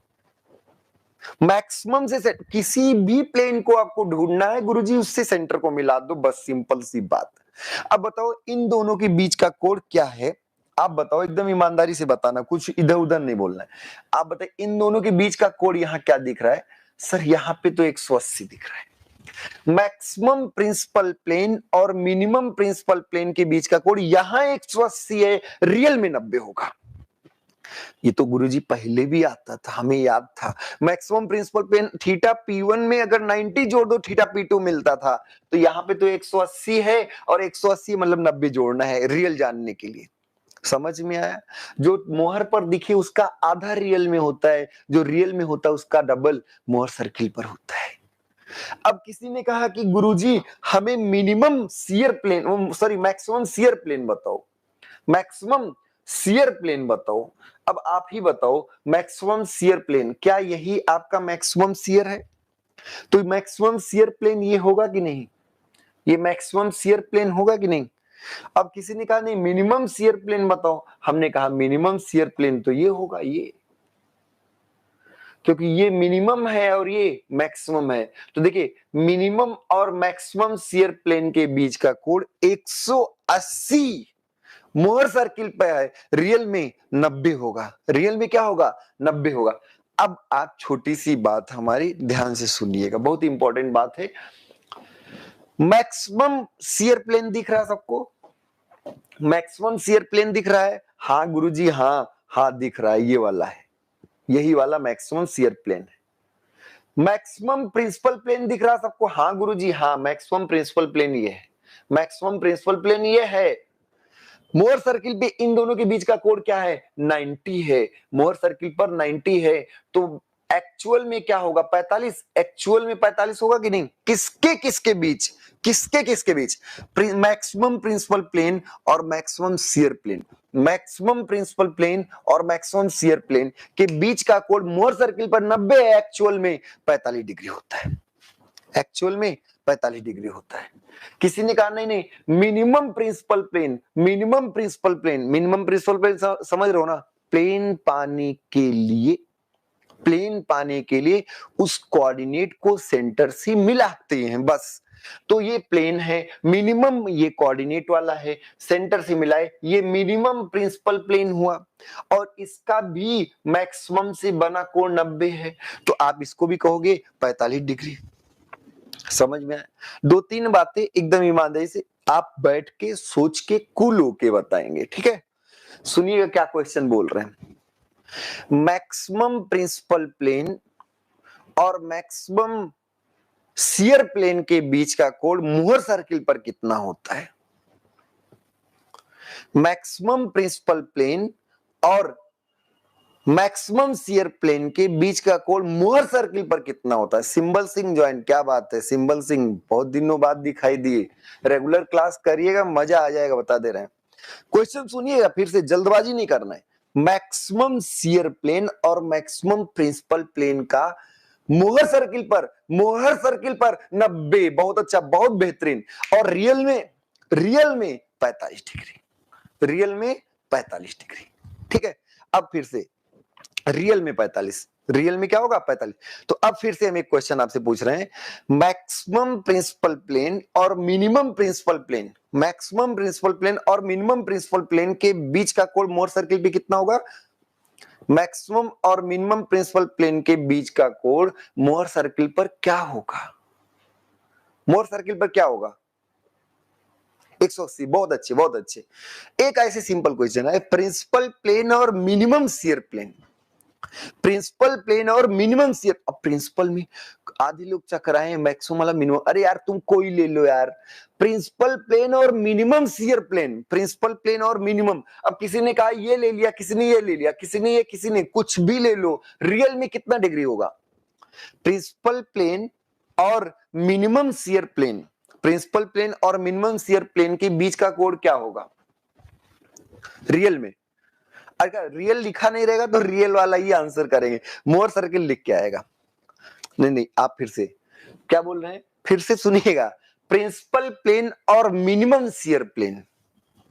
मैक्सिमम से सेट, किसी भी प्लेन को आपको ढूंढना है गुरुजी उससे सेंटर को मिला दो, बस सिंपल सी बात। अब बताओ इन दोनों के बीच का कोण क्या है, आप बताओ, एकदम ईमानदारी से बताना, कुछ इधर उधर नहीं बोलना है। आप बताइए इन दोनों के बीच का कोण यहाँ क्या दिख रहा है, सर यहाँ पे तो 180 दिख रहा है। मैक्सिमम प्रिंसिपल प्लेन और मिनिमम प्रिंसिपल प्लेन के बीच का कोण यहां 180 है, रियल में 90 होगा। ये तो गुरुजी पहले भी आता था, हमें याद था। Maximum principal plane theta P1 में अगर 90 जोड़ दो थीटा P2 मिलता था, तो यहाँ पे तो 180 है और 180 मतलब 90 जोड़ना है रियल जानने के लिए। समझ में आया। जो मोहर पर दिखे उसका आधा रियल में होता है, जो रियल में होता है उसका डबल मोहर सर्किल पर होता है। अब किसी ने कहा कि गुरुजी हमें minimum shear plane, sorry maximum shear plane बताओ, मैक्सिमम शियर प्लेन बताओ। अब आप ही बताओ मैक्सिमम शियर प्लेन, क्या यही आपका मैक्सिमम शियर है, तो मैक्सिमम शियर प्लेन ये होगा कि नहीं, ये मैक्सिमम शियर प्लेन होगा कि नहीं। अब किसी ने कहा नहीं मिनिमम शियर प्लेन बताओ, हमने कहा मिनिमम शियर प्लेन तो ये होगा, ये, क्योंकि ये मिनिमम है और ये मैक्सिमम है। तो देखिए मिनिमम और मैक्सिमम शियर प्लेन के बीच का कोण 180 मोहर सर्किल पे है, रियल में 90 होगा, रियल में क्या होगा, 90 होगा। अब आप छोटी सी बात हमारी ध्यान से सुनिएगा, बहुत इंपॉर्टेंट बात है। मैक्सिमम शियर प्लेन दिख रहा है सबको, मैक्सिमम शियर प्लेन दिख रहा है, हाँ गुरुजी हाँ हाँ दिख रहा है, ये वाला है, यही वाला मैक्सिमम शियर प्लेन है। मैक्सिमम प्रिंसिपल प्लेन दिख रहा है सबको, हाँ गुरुजी हाँ मैक्सिमम प्रिंसिपल प्लेन ये है, मैक्सिमम प्रिंसिपल प्लेन ये है। मोहर सर्किल पे इन दोनों के बीच का कोण क्या है, 90 है, मोहर सर्किल पर 90 है, तो एक्चुअल में क्या होगा 45, एक्चुअल में 45 होगा कि नहीं, किसके किसके बीच, किसके किसके बीच? मैक्सिमम प्रिंसिपल प्लेन और maximum shear plane. Maximum principal plane और मैक्सिमम शियर प्लेन के बीच का कोण मोहर सर्किल पर 90 है, एक्चुअल में 45 डिग्री होता है। एक्चुअल में 45 डिग्री होता है। किसी ने कहा नहीं नहीं, minimum principal plane, minimum principal plane, minimum principal plane समझ रहे हो ना? प्लेन पाने के लिए, प्लेन पाने के लिए उस कोऑर्डिनेट को सेंटर से मिलाते हैं बस। तो ये प्लेन है, मिनिमम ये कोऑर्डिनेट वाला है, सेंटर से मिलाए, ये मिनिमम प्रिंसिपल प्लेन हुआ। और इसका भी मैक्सिमम से बना कोण 90 है, तो आप इसको भी कहोगे 45 डिग्री। समझ में आया? दो तीन बातें एकदम ईमानदारी से आप बैठ के सोच के कूल होके बताएंगे, ठीक है? सुनिएगा क्या क्वेश्चन बोल रहे हैं। मैक्सिमम प्रिंसिपल प्लेन और मैक्सिमम शियर प्लेन के बीच का कोण मोहर सर्किल पर कितना होता है? मैक्सिमम प्रिंसिपल प्लेन और मैक्सिमम शियर प्लेन के बीच का कोण मोहर सर्किल पर कितना होता है? सिंबल सिंह ज्वाइन, क्या बात है सिंबल सिंह, बहुत दिनों बाद दिखाई दिए। रेगुलर क्लास करिएगा, मजा आ जाएगा, बता दे रहे हैं। क्वेश्चन सुनिएगा फिर से, जल्दबाजी नहीं करना है। मैक्सिमम शियर प्लेन और मैक्सिमम प्रिंसिपल प्लेन का मोहर सर्किल पर, मोहर सर्किल पर 90, बहुत अच्छा, बहुत बेहतरीन। और रियल में 45 डिग्री, रियल में 45 डिग्री, ठीक है? अब फिर से रियल में 45, रियल में क्या होगा? 45। तो अब फिर से हम एक क्वेश्चन आपसे पूछ रहे हैं, मैक्सिमम प्रिंसिपल प्लेन और minimum principal plane, maximum principal plane और मिनिमम प्रिंसिपल प्लेन के बीच का कोण मोहर सर्किल पे कितना होगा? मैक्सिमम और मिनिमम प्रिंसिपल प्लेन के बीच का कोण मोहर सर्किल पर क्या होगा? मोहर सर्किल पर क्या होगा? 180। बहुत अच्छे, बहुत अच्छे। एक ऐसे सिंपल क्वेश्चन है, प्रिंसिपल प्लेन और minimum shear plane, principal plane और मिनिमम शियर। अब प्रिंसिपल में आधे लोग चकराए, मैक्सिमम वाला मिनिमम, अरे यार तुम कोई ले लो यार, प्रिंसिपल प्लेन और minimum shear plane, principal plane और मिनिमम। अब किसी ने कहा ये ले लिया, किसी ने ये ले लिया, किसी ने ये, किसी ने कुछ भी ले लो, रियल में कितना डिग्री होगा? प्रिंसिपल प्लेन और minimum shear plane, principal plane और मिनिमम शियर प्लेन के बीच का कोण क्या होगा रियल में? अगर रियल लिखा नहीं रहेगा तो रियल वाला ही आंसर करेंगे, मोहर सर्किल लिख के आएगा। नहीं नहीं, आप फिर से क्या बोल रहे हैं, फिर से सुनिएगा। प्रिंसिपल प्लेन और minimum shear plane,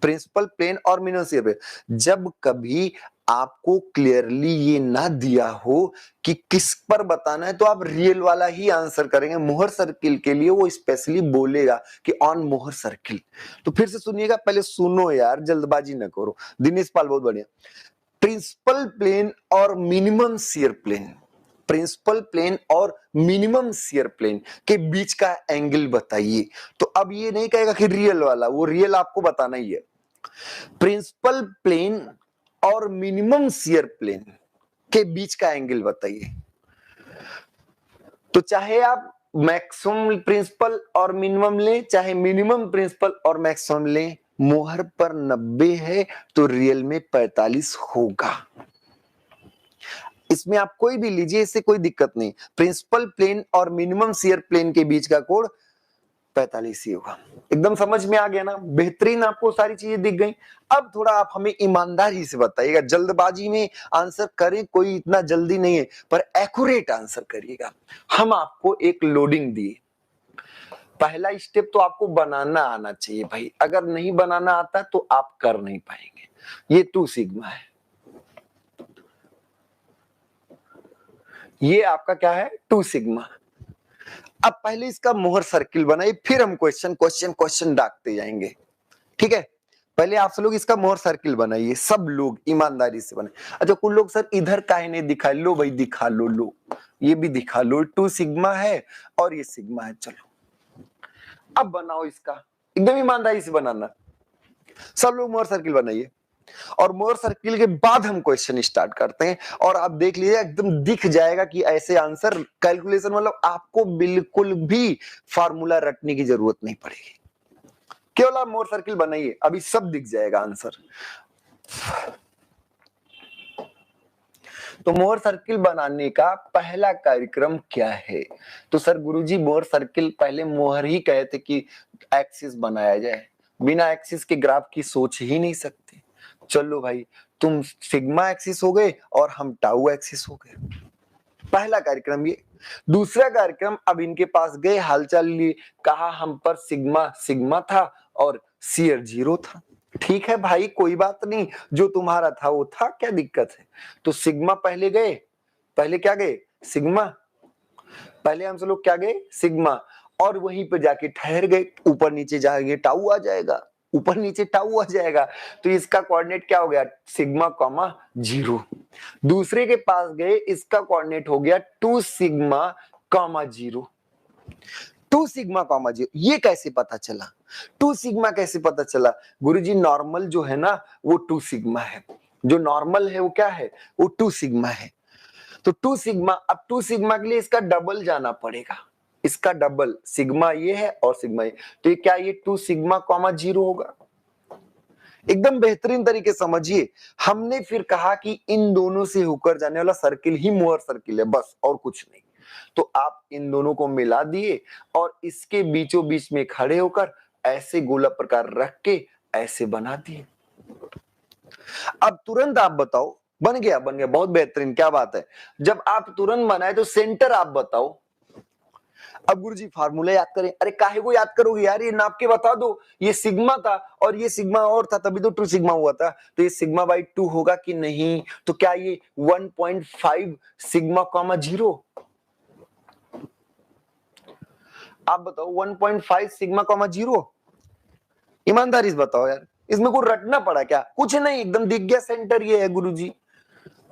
principal plane और मिनिमम शियर प्लेन, जब कभी आपको क्लियरली ये ना दिया हो कि किस पर बताना है, तो आप रियल वाला ही आंसर करेंगे। मोहर सर्किल के लिए वो स्पेशली बोलेगा कि ऑन मोहर सर्किल। तो फिर से सुनिएगा, पहले सुनो यार, जल्दबाजी ना करो। दिनेश पाल बहुत बढ़िया। प्रिंसिपल प्लेन और minimum shear plane, principal plane और मिनिमम शियर प्लेन के बीच का एंगल बताइए। तो अब ये नहीं कहेगा कि रियल वाला, वो रियल आपको बताना ही है। प्रिंसिपल प्लेन और मिनिमम शियर प्लेन के बीच का एंगल बताइए। तो चाहे आप मैक्सिमम प्रिंसिपल और मिनिमम लें, चाहे मिनिमम प्रिंसिपल और मैक्सिमम लें, मोहर पर 90 है तो रियल में 45 होगा। इसमें आप कोई भी लीजिए, इससे कोई दिक्कत नहीं। प्रिंसिपल प्लेन और मिनिमम शियर प्लेन के बीच का कोण 45 ही होगा। एकदम समझ में आ गया ना? बेहतरीन, आपको सारी चीजें दिख गई। अब थोड़ा आप हमें ईमानदारी से बताइएगा, जल्दबाजी में आंसर करें, कोई इतना जल्दी नहीं है, पर एक्यूरेट आंसर करिएगा। हम आपको एक लोडिंग दिए, पहला स्टेप तो आपको बनाना आना चाहिए भाई। अगर नहीं बनाना आता तो आप कर नहीं पाएंगे। ये 2 सिग्मा है, ये आपका क्या है? 2 सिग्मा। अब पहले इसका मोहर सर्किल बनाइए, फिर हम क्वेश्चन क्वेश्चन क्वेश्चन डाकते जाएंगे, ठीक है? पहले आप सब लोग इसका मोहर सर्किल बनाइए, सब लोग ईमानदारी से बनाए। अच्छा, कुछ लोग सर इधर काहे नहीं दिखा, लो भाई दिखा लो, लो ये भी दिखा लो। 2 सिग्मा है और ये सिग्मा है। चलो अब बनाओ इसका, एकदम ईमानदारी से बनाना। सब लोग मोहर सर्किल बनाइए और मोहर सर्किल के बाद हम क्वेश्चन स्टार्ट करते हैं। और आप देख लीजिए, एकदम दिख जाएगा कि ऐसे आंसर कैलकुलेशन, मतलब आपको बिल्कुल भी फार्मूला रटने की जरूरत नहीं पड़ेगी। केवल आप मोहर सर्किल बनाइए, अभी सब दिख जाएगा आंसर। तो मोहर सर्किल बनाने का पहला कार्यक्रम क्या है? तो सर गुरुजी मोहर सर्किल पहले मोहर ही कहे थे कि एक्सिस बनाया जाए, बिना एक्सिस के ग्राफ की सोच ही नहीं सकते। चलो भाई, तुम सिग्मा एक्सिस हो गए और हम टाउ एक्सिस हो गए। पहला कार्यक्रम ये। दूसरा कार्यक्रम, अब इनके पास गए, हालचाल लिए, कहा हम पर सिग्मा सिग्मा था और शियर 0 था। ठीक है भाई, कोई बात नहीं, जो तुम्हारा था वो था, क्या दिक्कत है? तो सिग्मा पहले गए, पहले क्या गए? सिग्मा। पहले हम सब लोग क्या गए? सिग्मा, और वहीं पे जाके ठहर गए। ऊपर नीचे जाएंगे टाउ आ जाएगा, ऊपर नीचे टाउ आ जाएगा। तो इसका कोऑर्डिनेट क्या हो गया? Sigma comma 0। दूसरे के पास गए, इसका कोऑर्डिनेट हो गया 2 सिग्मा कॉमा 0। 2 सिग्मा कॉमा 0, ये कैसे पता चला? 2 सिग्मा कैसे पता चला? गुरुजी नॉर्मल जो है ना वो 2 सिग्मा है, जो नॉर्मल है वो क्या है? वो 2 सिग्मा है। तो 2 सिग्मा, अब 2 सिग्मा के लिए इसका डबल जाना पड़ेगा, इसका डबल, सिग्मा ये है और सिग्मा ये, तो ये क्या, ये 2 सिग्मा कॉमा 0 होगा। एकदम बेहतरीन तरीके समझिए। हमने फिर कहा कि इन दोनों से होकर जाने वाला सर्किल ही मोहर सर्किल है, बस और कुछ नहीं। तो आप इन दोनों को मिला दिए और इसके बीचों बीच में खड़े होकर ऐसे गोला प्रकार रख के ऐसे बना दिए। अब तुरंत आप बताओ, बन गया, बन गया, बहुत बेहतरीन, क्या बात है। जब आप तुरंत बनाए तो सेंटर आप बताओ। अब गुरुजी फार्मूला याद करें। अरे काहे को याद करोगे यार, ये नाप के बता दो, ये सिग्मा था और ये सिग्मा और था, तभी तो 2 सिग्मा हुआ था। तो ये सिग्मा बाई 2 होगा कि नहीं? तो क्या ये 1.5 सिग्मा कॉमा 0? आप बताओ, 1.5 सिग्मा कॉमा 0? ईमानदारी से बताओ यार, इसमें को रटना पड़ा क्या? कुछ नहीं, एकदम दिख गया, सेंटर ये है गुरुजी।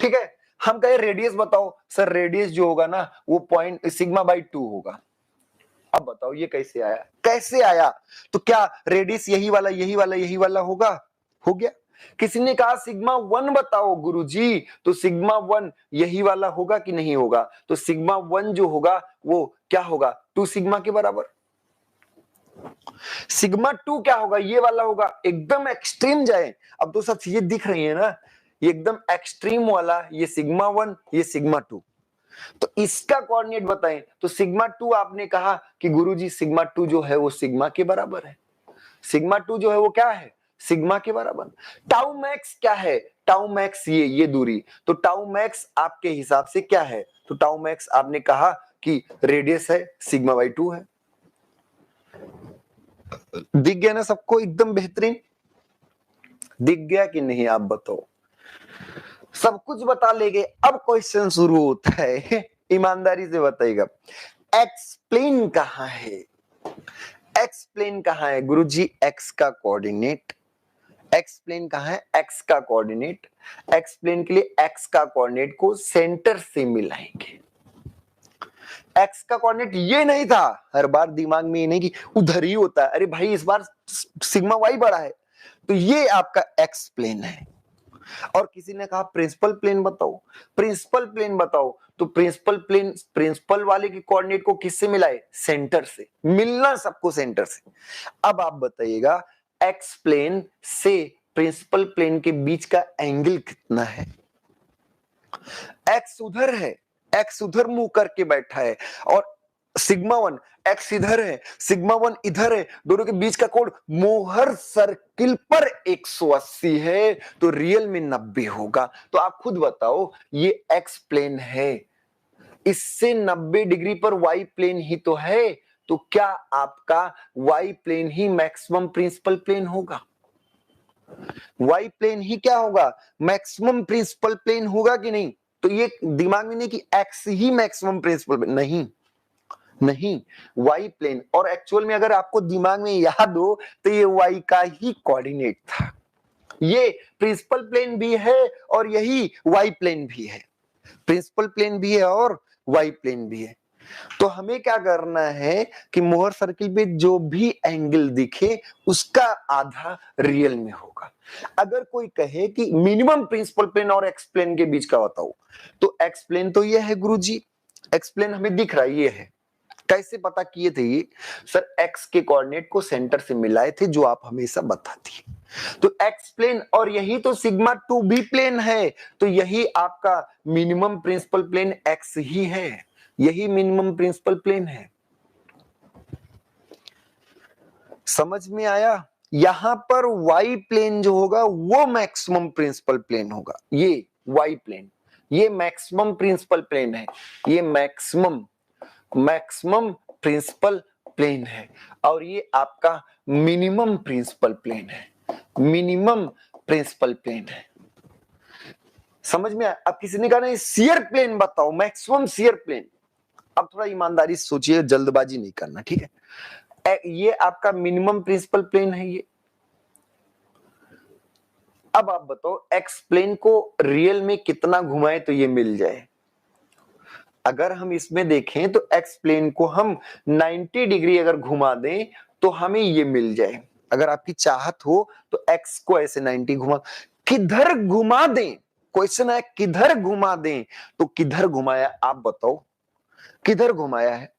ठीक है, हम कहे रेडियस बताओ, सर रेडियस जो होगा ना वो पॉइंट सिग्मा बाई 2 होगा। अब बताओ ये कैसे आया? कैसे आया? तो क्या रेडियस यही वाला यही वाला यही वाला होगा? हो गया। किसी ने कहा सिग्मा 1 बताओ गुरुजी, तो सिग्मा 1 यही वाला होगा कि नहीं होगा? तो सिग्मा 1 जो होगा वो क्या होगा? 2 सिग्मा के बराबर। सिग्मा 2 क्या होगा? ये वाला होगा। एकदम एक्सट्रीम जाए, अब तो सब चीजें दिख रही है ना, ये एकदम एक्सट्रीम वाला, ये सिग्मा 1, ये सिग्मा 2। तो इसका कोऑर्डिनेट बताएं। तो सिग्मा 2 आपने कहा कि गुरुजी सिग्मा 2 जो है वो सिग्मा के बराबर है। सिग्मा 2 जो है वो क्या है? सिग्मा के बराबर। टाउ मैक्स क्या है? टाउ मैक्स ये दूरी, तो टाउ मैक्स आपके हिसाब से क्या है? तो टाउ मैक्स आपने कहा कि रेडियस है, सिग्मा बाई 2 है। दिख गया ना सबको? एकदम बेहतरीन दिख गया कि नहीं? आप बताओ। सब कुछ बता लेंगे। अब क्वेश्चन शुरू होता है, ईमानदारी से बताइएगा, एक्सप्लेन कहां है? एक्सप्लेन कहां है गुरुजी? एक्स का कोऑर्डिनेट। एक्सप्लेन कहां है? एक्स का कोऑर्डिनेट। एक्सप्लेन के लिए एक्स का कोऑर्डिनेट को सेंटर से मिलाएंगे। एक्स का कोऑर्डिनेट ये नहीं था, हर बार दिमाग में ये नहीं कि उधर ही होता है। अरे भाई इस बार सिग्मा वाई बड़ा है, तो ये आपका एक्स प्लेन है। और किसी ने कहा प्रिंसिपल प्लेन बताओ, प्रिंसिपल प्लेन बताओ, तो प्रिंसिपल प्लेन, प्रिंसिपल वाले के कोऑर्डिनेट को किससे मिलाए? सेंटर से। मिलना सबको सेंटर से। अब आप बताइएगा एक्स प्लेन से प्रिंसिपल प्लेन के बीच का एंगल कितना है? एक्स उधर है, एक्स उधर मुंह करके बैठा है, और सिग्मा 1 एक्स इधर है, सिग्मा 1 इधर है, दोनों के बीच का कोण मोहर सर्किल पर 180 है, तो रियल में 90 होगा। तो आप खुद बताओ, ये एक्स प्लेन है, इससे 90 डिग्री पर वाई प्लेन ही तो है, तो क्या आपका वाई प्लेन ही मैक्सिमम प्रिंसिपल प्लेन होगा? वाई प्लेन ही क्या होगा? मैक्सिमम प्रिंसिपल प्लेन होगा कि नहीं? तो ये दिमाग में नहीं कि एक्स ही मैक्सिमम प्रिंसिपल प्लेन, नहीं नहीं, वाई प्लेन। और एक्चुअल में अगर आपको दिमाग में याद हो तो ये वाई का ही कोऑर्डिनेट था। ये प्रिंसिपल प्लेन भी है और यही वाई प्लेन भी है। प्रिंसिपल प्लेन भी है और वाई प्लेन भी है। तो हमें क्या करना है कि मोहर सर्किल पे जो भी एंगल दिखे उसका आधा रियल में होगा। अगर कोई कहे कि मिनिमम प्रिंसिपल प्लेन और एक्स प्लेन के बीच का बताओ, तो एक्स प्लेन तो ये है गुरुजी, एक्स प्लेन हमें दिख रहा है, ये है। कैसे पता किए थे ये? सर एक्स के कोऑर्डिनेट को सेंटर से मिलाए थे, जो आप हमेशा बताती है। तो एक्स प्लेन, और यही तो सिग्मा 2 भी प्लेन है, तो यही आपका मिनिमम प्रिंसिपल प्लेन एक्स ही है, यही मिनिमम प्रिंसिपल प्लेन है। समझ में आया? यहां पर वाई प्लेन जो होगा वो मैक्सिमम प्रिंसिपल प्लेन होगा, ये वाई प्लेन, ये मैक्सिमम प्रिंसिपल प्लेन है, ये मैक्सिमम प्रिंसिपल प्लेन है, और ये आपका मिनिमम प्रिंसिपल प्लेन है, मिनिमम प्रिंसिपल प्लेन है। समझ में आया? अब किसी ने कहा नहीं शियर प्लेन बताओ, मैक्सिमम शियर प्लेन। अब थोड़ा ईमानदारी से सोचिए, जल्दबाजी नहीं करना, ठीक है? ये आपका मिनिमम प्रिंसिपल प्लेन है ये। अब आप बताओ एक्स प्लेन को रियल में कितना घुमाए तो ये मिल जाए? अगर हम इसमें देखें तो एक्स प्लेन को हम 90 डिग्री अगर घुमा दें तो हमें ये मिल जाए। अगर आपकी चाहत हो तो एक्स को ऐसे 90 घुमा, किधर घुमा दें? क्वेश्चन है किधर घुमा दें, तो किधर घुमाया आप बताओ, किधर घुमाया है?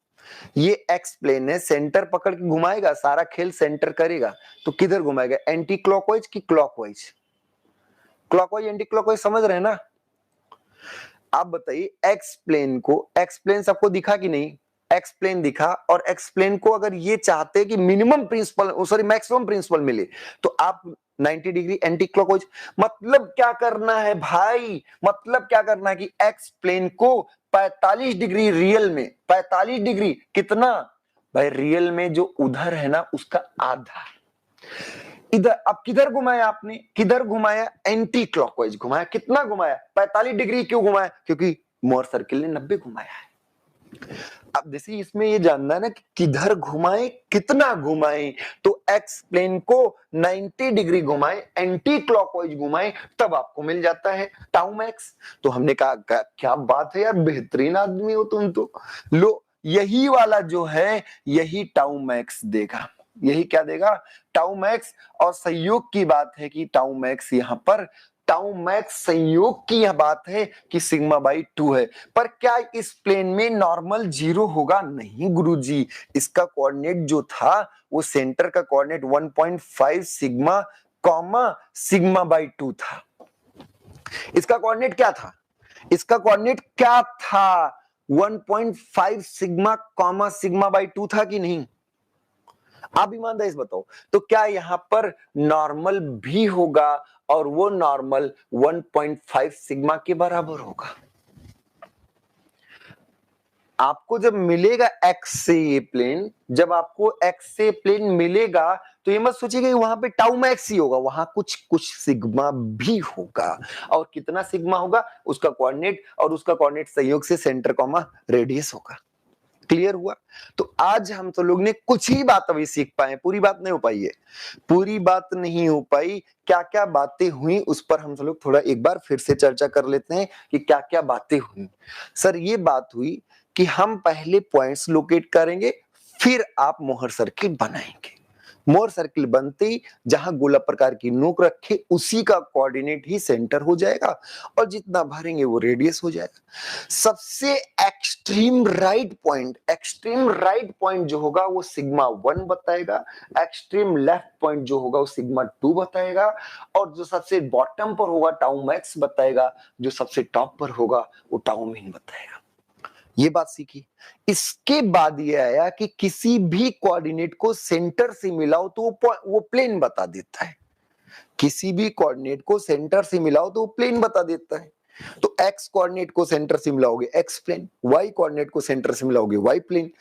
ये एक्स प्लेन है, सेंटर पकड़ के घुमाएगा, सारा खेल सेंटर करेगा, तो किधर घुमाएगा? एंटी क्लॉकवाइज की क्लॉकवाइज? क्लॉकवाइज एंटी क्लॉकवाइज समझ रहे हैं ना? आप बताइए एक्स प्लेन को, एक्स प्लेन सबको दिखा कि नहीं? एक्स प्लेन दिखा, और एक्स प्लेन को अगर ये चाहते कि minimum principal, sorry maximum principal मिले, तो आप 90 डिग्री एंटी क्लॉकवाइज। मतलब क्या करना है भाई? मतलब क्या करना है कि एक्स प्लेन को 45 डिग्री रियल में, 45 डिग्री कितना भाई? रियल में जो उधर है ना उसका आधा। इधर अब किधर घुमाया आपने? किधर घुमाया? एंटी क्लॉकवाइज घुमाया। कितना घुमाया? 45 डिग्री। क्यों घुमाया? क्योंकि मोर सर्किल ने 90 घुमाया है। अब जैसे इसमें ये जानना है ना कि किधर घुमाए, कितना घुमाए, तो एक्स प्लेन को 90 डिग्री घुमाए, एंटी क्लॉकवाइज घुमाए, तब आपको मिल जाता है टाउ मैक्स। तो हमने कहा क्या बात है यार, बेहतरीन आदमी हो तुम तो। लो यही वाला जो है यही टाउ मैक्स देगा, यही क्या देगा? Tau max. और संयोग की बात है कि टाउ मैक्स यहां पर, टाउ मैक्स संयोग की यह बात है कि सिग्मा बाई 2 है। पर क्या इस प्लेन में नॉर्मल 0 होगा? नहीं गुरुजी, इसका कोऑर्डिनेट जो था वो सेंटर का coordinate 1.5 sigma comma sigma by 2 था। इसका कोऑर्डिनेट क्या था? इसका कोऑर्डिनेट क्या था? 1.5 सिग्मा कॉमा सिग्मा बाई 2 था कि नहीं? आप ईमानदारी से बताओ, तो क्या यहां पर नॉर्मल भी होगा, और वो नॉर्मल 1.5 सिग्मा के बराबर होगा? आपको जब मिलेगा एक्स से ये प्लेन, जब आपको एक्स से प्लेन मिलेगा तो ये मत सोचिएगा वहां पे टाउ मैक्स ही होगा, वहां कुछ सिग्मा भी होगा। और कितना सिग्मा होगा? उसका कोऑर्डिनेट, और उसका कोऑर्डिनेट संयोग से सेंटर कॉमा रेडियस होगा। क्लियर हुआ? तो आज हम तो लोग ने कुछ ही बात अभी सीख पाए, पूरी बात नहीं हो पाई है, पूरी बात नहीं हो पाई। क्या क्या बातें हुई उस पर हम सब लोग थोड़ा एक बार फिर से चर्चा कर लेते हैं कि क्या क्या बातें हुई। सर ये बात हुई कि हम पहले पॉइंट्स लोकेट करेंगे, फिर आप मोहर सर्किल बनाएंगे। मोहर सर्किल बनते ही जहां गोला प्रकार की नोक रखे उसी का कोऑर्डिनेट ही सेंटर हो जाएगा, और जितना भरेंगे वो रेडियस हो जाएगा। सबसे एक्सट्रीम राइट पॉइंट जो होगा वो सिग्मा 1 बताएगा, एक्सट्रीम लेफ्ट पॉइंट जो होगा वो सिग्मा 2 बताएगा, और जो सबसे बॉटम पर होगा टाउ मैक्स बताएगा, जो सबसे टॉप पर होगा वो टाउ मीन बताएगा। ये बात सीखी। इसके बाद ये आया कि किसी भी कोऑर्डिनेट को सेंटर से मिलाओ तो वो प्लेन बता देता है। किसी भी कोऑर्डिनेट को सेंटर से मिलाओ तो वो प्लेन बता देता है। तो एक्स कोऑर्डिनेट को सेंटर से मिलाओगे एक्स प्लेन, वाई कोऑर्डिनेट को सेंटर से मिलाओगे वाई प्लेन,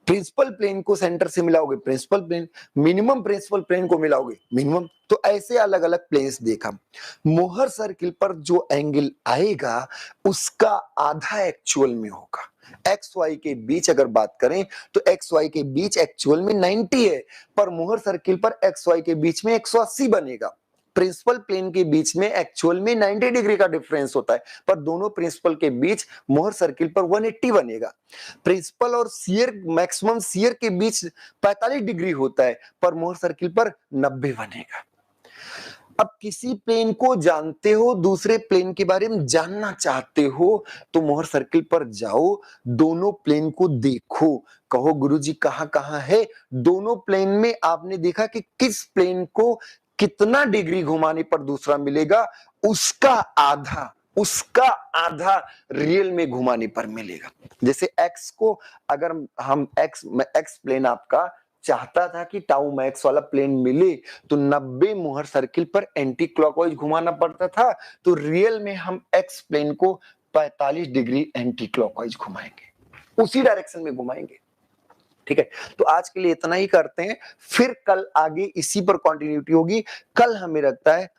प्रिंसिपल प्लेन को सेंटर से मिलाओगे principal plane, minimum principal plane को मिलाओगे मिनिमम। तो ऐसे अलग अलग प्लेन्स देखा। मोहर सर्किल पर जो एंगल आएगा उसका आधा एक्चुअल में होगा। एक्स वाई के बीच अगर बात करें तो एक्स वाई के बीच एक्चुअल में 90 है, पर मोहर सर्किल पर एक्स वाई के बीच में 180 बनेगा। प्रिंसिपल प्लेन के बीच में एक्चुअल में 90 डिग्री का डिफरेंस होता है, पर दोनों प्रिंसिपल के बीच मोहर सर्किल पर 180 बनेगा। प्रिंसिपल और शियर, मैक्सिमम शियर के बीच 45 डिग्री होता है, पर मोहर सर्किल पर 90 बनेगा। अब किसी प्लेन को जानते हो, दूसरे प्लेन के बारे में जानना चाहते हो, तो मोहर सर्किल पर जाओ, दोनों प्लेन को देखो, कहो गुरुजी कहाँ-कहाँ है? दोनों प्लेन में आपने देखा कि किस प्लेन को कितना डिग्री घुमाने पर दूसरा मिलेगा, उसका आधा रियल में घुमाने पर मिलेगा। जैसे x को अगर हम x प्लेन आपका चाहता था कि टाउ मैक्स वाला प्लेन मिले, तो 90 मोहर सर्किल पर एंटी क्लॉकवाइज घुमाना पड़ता था, तो रियल में हम एक्स प्लेन को 45 डिग्री एंटी क्लॉकवाइज घुमाएंगे, उसी डायरेक्शन में घुमाएंगे। ठीक है, तो आज के लिए इतना ही करते हैं, फिर कल आगे इसी पर कंटिन्यूटी होगी। कल हमें लगता है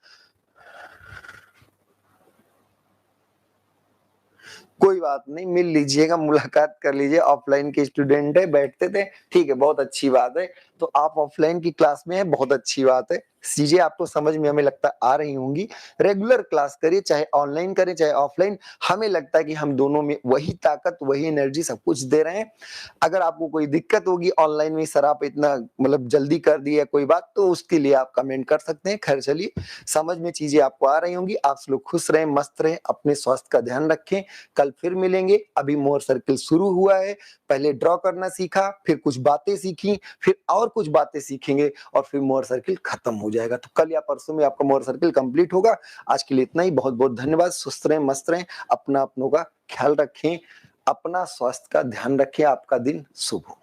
कोई बात नहीं, मिल लीजिएगा, मुलाकात कर लीजिए, ऑफलाइन के स्टूडेंट है, बैठते थे, ठीक है, बहुत अच्छी बात है। तो आप ऑफलाइन की क्लास में हैं, बहुत अच्छी बात है। चीजें आपको समझ में हमें लगता है आ रही होंगी। रेगुलर क्लास करिए, चाहे ऑनलाइन करें चाहे ऑफलाइन, हमें लगता है कि हम दोनों में वही ताकत वही एनर्जी सब कुछ दे रहे हैं। अगर आपको कोई दिक्कत होगी ऑनलाइन में, सर आप इतना मतलब जल्दी कर दिया कोई बात, तो उसके लिए आप कमेंट कर सकते हैं। खैर चलिए, समझ में चीजें आपको आ रही होंगी। आप लोग खुश रहें, मस्त रहें, अपने स्वास्थ्य का ध्यान रखें। कल फिर मिलेंगे। अभी मोर सर्किल शुरू हुआ है, पहले ड्रॉ करना सीखा, फिर कुछ बातें सीखी, फिर और कुछ बातें सीखेंगे और फिर मोर सर्किल खत्म हो जाएगा। तो कल या परसों में आपका मोर सर्किल कंप्लीट होगा। आज के लिए इतना ही, बहुत बहुत धन्यवाद। सुस्त रहें, मस्त रहें, अपना अपनों का ख्याल रखें, अपना स्वास्थ्य का ध्यान रखें। आपका दिन शुभ हो।